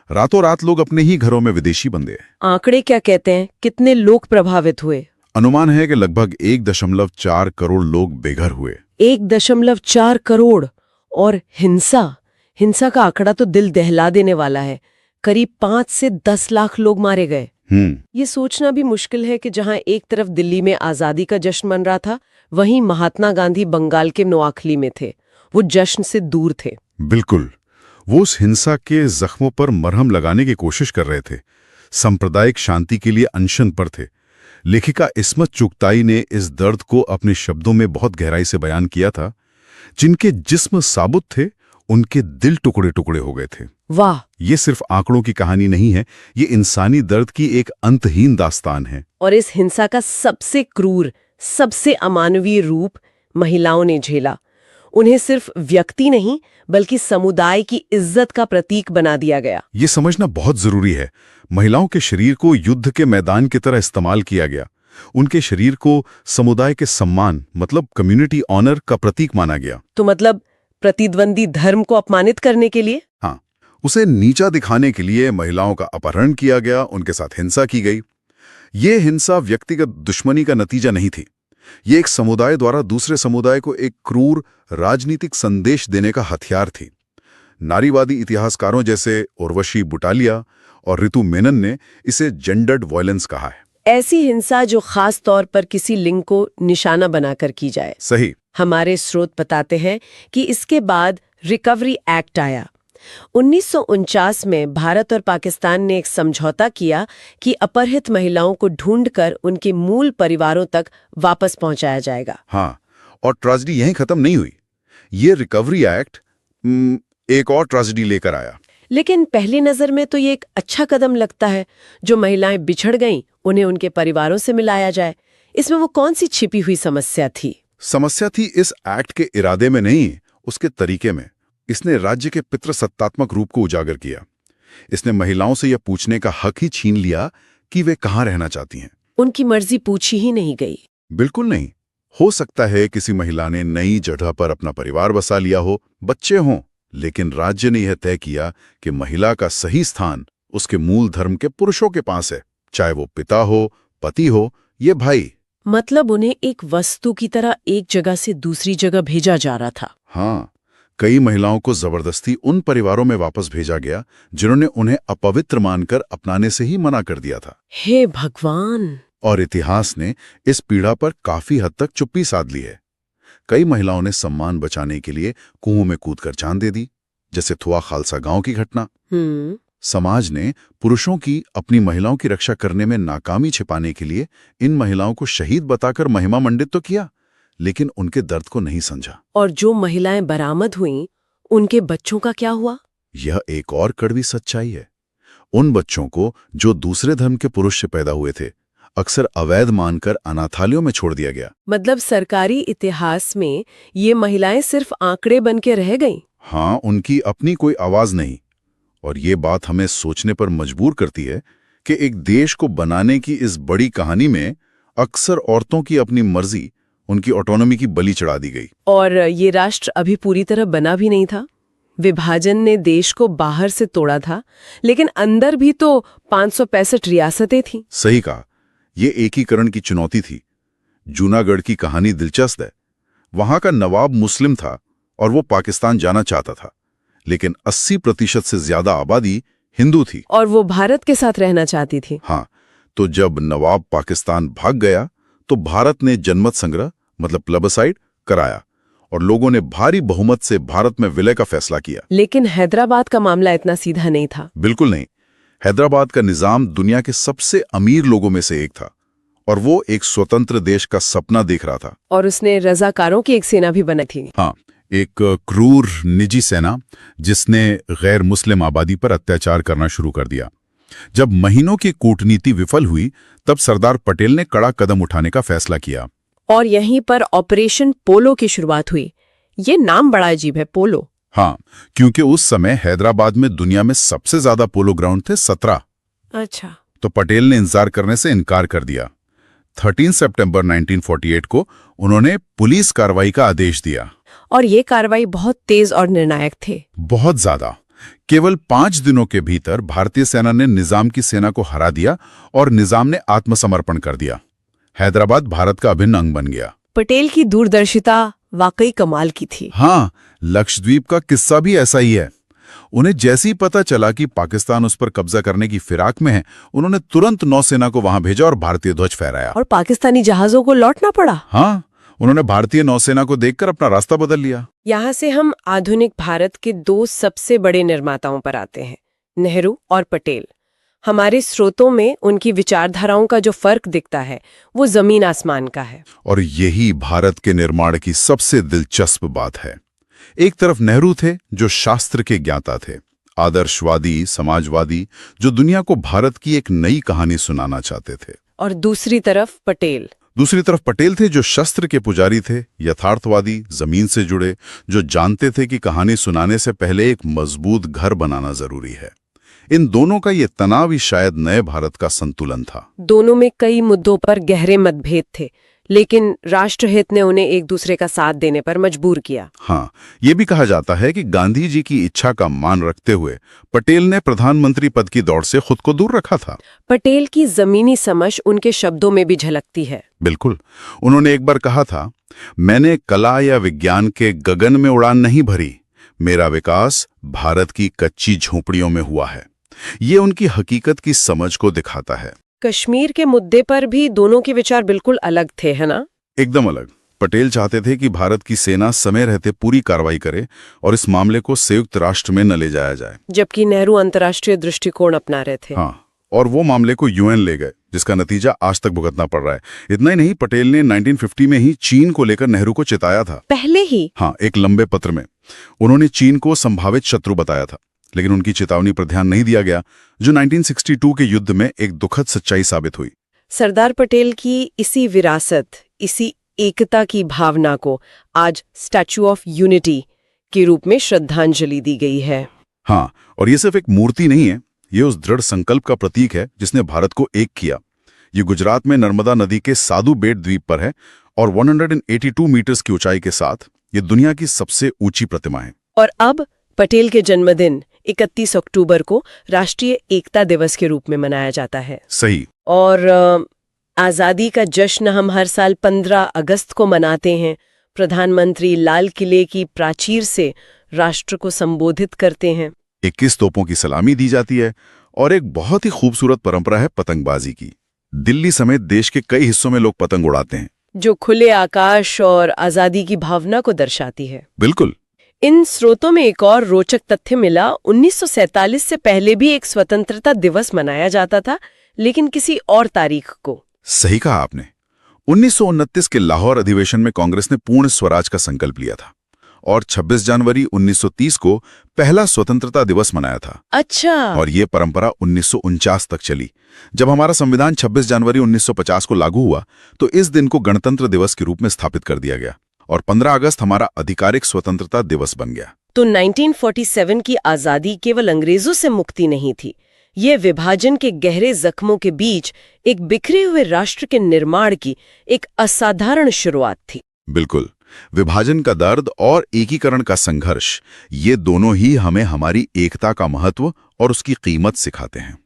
रातों रात लोग अपने ही घरों में विदेशी बन गए। आंकड़े क्या कहते हैं? कितने लोग प्रभावित हुए? अनुमान है कि लगभग 1.4 करोड़ लोग बेघर हुए। 1.4 करोड़। और हिंसा का आंकड़ा तो दिल दहला देने वाला है। करीब 5 से 10 लाख लोग मारे गए। ये सोचना भी मुश्किल है कि जहां एक तरफ दिल्ली में आजादी का जश्न मन रहा था, वहीं महात्मा गांधी बंगाल के नोआखली में थे। वो जश्न से दूर थे। बिल्कुल, वो उस हिंसा के जख्मों पर मरहम लगाने की कोशिश कर रहे थे, सांप्रदायिक शांति के लिए अनशन पर थे। लेखिका इस्मत चुगताई ने इस दर्द को अपने शब्दों में बहुत गहराई से बयान किया था। जिनके जिस्म साबुत थे, उनके दिल टुकड़े टुकड़े हो गए थे। वाह! ये सिर्फ आंकड़ों की कहानी नहीं है, ये इंसानी दर्द की एक अंतहीन दास्तान है। और इस हिंसा का सबसे क्रूर, सबसे अमानवीय रूप महिलाओं ने झेला। उन्हें सिर्फ व्यक्ति नहीं बल्कि समुदाय की इज्जत का प्रतीक बना दिया गया। ये समझना बहुत जरूरी है। महिलाओं के शरीर को युद्ध के मैदान की तरह इस्तेमाल किया गया। उनके शरीर को समुदाय के सम्मान मतलब कम्युनिटी ऑनर का प्रतीक माना गया। तो मतलब प्रतिद्वंदी धर्म को अपमानित करने के लिए? हाँ, उसे नीचा दिखाने के लिए महिलाओं का अपहरण किया गया, उनके साथ हिंसा की गई। ये हिंसा व्यक्तिगत दुश्मनी का नतीजा नहीं थी। ये एक समुदाय द्वारा दूसरे समुदाय को एक क्रूर राजनीतिक संदेश देने का हथियार थी। नारीवादी इतिहासकारों जैसे उर्वशी बुटालिया और ऋतु मेनन ने इसे जेंडर्ड वायलेंस कहा है। ऐसी हिंसा जो खास तौर पर किसी लिंग को निशाना बनाकर की जाए। सही। हमारे स्रोत बताते हैं कि इसके बाद रिकवरी एक्ट आया। 1949 में भारत और पाकिस्तान ने एक समझौता किया कि अपहृत महिलाओं को ढूंढकर उनके मूल परिवारों तक वापस पहुंचाया जाएगा। हाँ, और ट्रेजेडी यहीं खत्म नहीं हुई। ये रिकवरी एक्ट एक और ट्रेजेडी लेकर आया। लेकिन पहली नजर में तो ये एक अच्छा कदम लगता है। जो महिलाएं बिछड़ गईं, उन्हें उनके परिवारों से मिलाया जाए। इसमें वो कौन सी छिपी हुई समस्या थी? समस्या थी इस एक्ट के इरादे में नहीं, उसके तरीके में। इसने राज्य के पितृसत्तात्मक रूप को उजागर किया। इसने महिलाओं से यह पूछने का हक ही छीन लिया कि वे कहाँ रहना चाहती हैं। उनकी मर्जी पूछी ही नहीं गई। बिल्कुल नहीं। हो सकता है किसी महिला ने नई जगह पर अपना परिवार बसा लिया हो, बच्चे हों, लेकिन राज्य ने यह तय किया कि महिला का सही स्थान उसके मूल धर्म के पुरुषों के पास है, चाहे वो पिता हो, पति हो, ये भाई। मतलब उन्हें एक वस्तु की तरह एक जगह से दूसरी जगह भेजा जा रहा था। हाँ, कई महिलाओं को जबरदस्ती उन परिवारों में वापस भेजा गया जिन्होंने उन्हें अपवित्र मानकर अपनाने से ही मना कर दिया था। हे भगवान! और इतिहास ने इस पीड़ा पर काफी हद तक चुप्पी साध ली है। कई महिलाओं ने सम्मान बचाने के लिए कुओं में कूदकर जान दे दी, जैसे थुआ खालसा गांव की घटना। समाज ने पुरुषों की अपनी महिलाओं की रक्षा करने में नाकामी छिपाने के लिए इन महिलाओं को शहीद बताकर महिमा मंडित तो किया, लेकिन उनके दर्द को नहीं समझा। और जो महिलाएं बरामद हुईं, उनके बच्चों का क्या हुआ? यह एक और कड़वी सच्चाई है। उन बच्चों को जो दूसरे धर्म के पुरुष से पैदा हुए थे, अक्सर अवैध मानकर अनाथालयों में छोड़ दिया गया। मतलब सरकारी इतिहास में ये महिलाएं सिर्फ आंकड़े बन के रह गईं। हाँ, उनकी अपनी कोई आवाज नहीं। और ये बात हमें सोचने पर मजबूर करती है कि एक देश को बनाने की इस बड़ी कहानी में अक्सर औरतों की अपनी मर्जी, उनकी ऑटोनॉमी की बलि चढ़ा दी गई। और ये राष्ट्र अभी पूरी तरह बना भी नहीं था। विभाजन ने देश को बाहर से तोड़ा था, लेकिन अंदर भी तो 565 रियासतें थीं। सही कहा, ये एकीकरण की चुनौती थी। जूनागढ़ की कहानी दिलचस्प है। वहां का नवाब मुस्लिम था और वो पाकिस्तान जाना चाहता था, लेकिन 80% से ज्यादा आबादी हिंदू थी और वो भारत के साथ रहना चाहती थी। हाँ, तो जब नवाब पाकिस्तान भाग गया तो भारत ने जनमत संग्रह मतलब प्लेबसाइट कराया और लोगों ने भारी बहुमत से भारत में विलय का फैसला किया। लेकिन हैदराबाद का मामला इतना सीधा नहीं था। बिल्कुल नहीं। हैदराबाद का निजाम दुनिया के सबसे अमीर लोगों में से एक था और वो एक स्वतंत्र देश का सपना देख रहा था। और उसने रजाकारों की एक सेना भी बनाई थी। हाँ, एक क्रूर निजी सेना जिसने गैर मुस्लिम आबादी पर अत्याचार करना शुरू कर दिया। जब महीनों की कूटनीति विफल हुई, तब सरदार पटेल ने कड़ा कदम उठाने का फैसला किया। और यहीं पर ऑपरेशन पोलो की शुरुआत हुई। ये नाम बड़ा अजीब है, पोलो। हाँ, क्योंकि उस समय हैदराबाद में दुनिया में सबसे ज्यादा पोलो ग्राउंड थे, 17। अच्छा। तो पटेल ने इंतजार करने से इनकार कर दिया। 13 सितंबर 1948 को उन्होंने पुलिस कार्रवाई का आदेश दिया। और ये कार्रवाई बहुत तेज और निर्णायक थे। बहुत ज्यादा। केवल 5 दिनों के भीतर भारतीय सेना ने निजाम की सेना को हरा दिया और निजाम ने आत्मसमर्पण कर दिया। हैदराबाद भारत का अभिन्न अंग बन गया। पटेल की दूरदर्शिता वाकई कमाल की थी। हाँ, लक्षद्वीप का किस्सा भी ऐसा ही है। उन्हें जैसे ही पता चला कि पाकिस्तान उस पर कब्जा करने की फिराक में है, उन्होंने तुरंत नौसेना को वहां भेजा और भारतीय ध्वज फहराया। और पाकिस्तानी जहाजों को लौटना पड़ा। हाँ, उन्होंने भारतीय नौसेना को देखकर अपना रास्ता बदल लिया। यहाँ से हम आधुनिक भारत के 2 सबसे बड़े निर्माताओं पर आते हैं, नेहरू और पटेल। हमारे स्रोतों में उनकी विचारधाराओं का जो फर्क दिखता है वो जमीन आसमान का है। और यही भारत के निर्माण की सबसे दिलचस्प बात है। एक तरफ नेहरू थे जो शास्त्र के ज्ञाता थे, आदर्शवादी, समाजवादी, जो दुनिया को भारत की एक नई कहानी सुनाना चाहते थे। और दूसरी तरफ पटेल, दूसरी तरफ पटेल थे जो शस्त्र के पुजारी थे, यथार्थवादी, जमीन से जुड़े, जो जानते थे कि कहानी सुनाने से पहले एक मजबूत घर बनाना जरूरी है। इन दोनों का ये तनाव ही शायद नए भारत का संतुलन था। दोनों में कई मुद्दों पर गहरे मतभेद थे, लेकिन राष्ट्रहित ने उन्हें एक दूसरे का साथ देने पर मजबूर किया। हाँ, ये भी कहा जाता है कि गांधी जी की इच्छा का मान रखते हुए पटेल ने प्रधानमंत्री पद की दौड़ से खुद को दूर रखा था। पटेल की जमीनी समझ उनके शब्दों में भी झलकती है। बिल्कुल। उन्होंने एक बार कहा था, मैंने कला या विज्ञान के गगन में उड़ान नहीं भरी, मेरा विकास भारत की कच्ची झोपड़ियों में हुआ है। ये उनकी हकीकत की समझ को दिखाता है। कश्मीर के मुद्दे पर भी दोनों के विचार बिल्कुल अलग थे, है ना? एकदम अलग। पटेल चाहते थे कि भारत की सेना समय रहते पूरी कार्रवाई करे और इस मामले को संयुक्त राष्ट्र में न ले जाया जाए, जबकि नेहरू अंतर्राष्ट्रीय दृष्टिकोण अपना रहे थे। हाँ, और वो मामले को यूएन ले गए, जिसका नतीजा आज तक भुगतना पड़ रहा है। इतना ही नहीं, पटेल ने 1950 में ही चीन को लेकर नेहरू को चिताया था। पहले ही? हाँ, एक लंबे पत्र में उन्होंने चीन को संभावित शत्रु बताया था, लेकिन उनकी चेतावनी पर ध्यान नहीं दिया गया, जो 1962 के युद्ध में एक दुखद सच्चाई साबित हुई। सरदार पटेल की इसी विरासत, इसी एकता की भावना को आज स्टैच्यू ऑफ यूनिटी के रूप में श्रद्धांजलि दी गई है। हाँ, और ये सिर्फ एक मूर्ति नहीं है, ये उस दृढ़ संकल्प का प्रतीक है जिसने भारत को एक किया। ये गुजरात में नर्मदा नदी के साधु बेट द्वीप पर है और 182 मीटर्स की ऊंचाई के साथ ये दुनिया की सबसे ऊंची प्रतिमा है। और अब पटेल के जन्मदिन 31 अक्टूबर को राष्ट्रीय एकता दिवस के रूप में मनाया जाता है। सही। और आज़ादी का जश्न हम हर साल 15 अगस्त को मनाते हैं। प्रधानमंत्री लाल किले की प्राचीर से राष्ट्र को संबोधित करते हैं। 21 तोपों की सलामी दी जाती है और एक बहुत ही खूबसूरत परंपरा है पतंगबाजी की। दिल्ली समेत देश के कई हिस्सों में लोग पतंग उड़ाते हैं, जो खुले आकाश और आज़ादी की भावना को दर्शाती है। बिल्कुल। इन स्रोतों में एक और रोचक तथ्य मिला। 1947 से पहले भी एक स्वतंत्रता दिवस मनाया जाता था, लेकिन किसी और तारीख को। सही कहा आपने। 1929 के लाहौर अधिवेशन में कांग्रेस ने पूर्ण स्वराज का संकल्प लिया था और 26 जनवरी 1930 को पहला स्वतंत्रता दिवस मनाया था। अच्छा। और ये परंपरा 1949 तक चली। जब हमारा संविधान 26 जनवरी 1950 को लागू हुआ तो इस दिन को गणतंत्र दिवस के रूप में स्थापित कर दिया गया और 15 अगस्त हमारा आधिकारिक स्वतंत्रता दिवस बन गया। तो 1947 की आजादी केवल अंग्रेजों से मुक्ति नहीं थी, ये विभाजन के गहरे जख्मों के बीच एक बिखरे हुए राष्ट्र के निर्माण की एक असाधारण शुरुआत थी। बिल्कुल। विभाजन का दर्द और एकीकरण का संघर्ष, ये दोनों ही हमें हमारी एकता का महत्व और उसकी कीमत सिखाते हैं।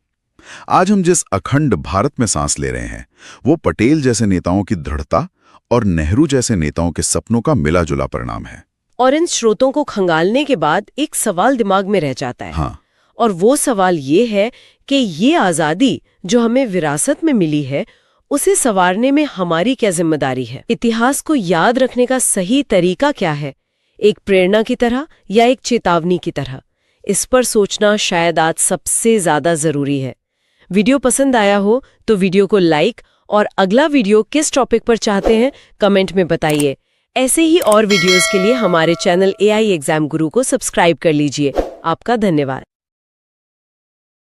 आज हम जिस अखंड भारत में सांस ले रहे हैं, वो पटेल जैसे नेताओं की दृढ़ता और नेहरू जैसे नेताओं के सपनों का मिला जुला परिणाम है। और इन स्रोतों को खंगालने के बाद एक सवाल दिमाग में रह जाता है। हाँ। और वो सवाल ये है कि ये आज़ादी जो हमें विरासत में मिली है, उसे संवारने में हमारी क्या जिम्मेदारी है? इतिहास को याद रखने का सही तरीका क्या है? एक प्रेरणा की तरह या एक चेतावनी की तरह? इस पर सोचना शायद आज सबसे ज्यादा जरूरी है। वीडियो पसंद आया हो तो वीडियो को लाइक, और अगला वीडियो किस टॉपिक पर चाहते हैं कमेंट में बताइए। ऐसे ही और वीडियोस के लिए हमारे चैनल AI एग्जाम गुरु को सब्सक्राइब कर लीजिए। आपका धन्यवाद।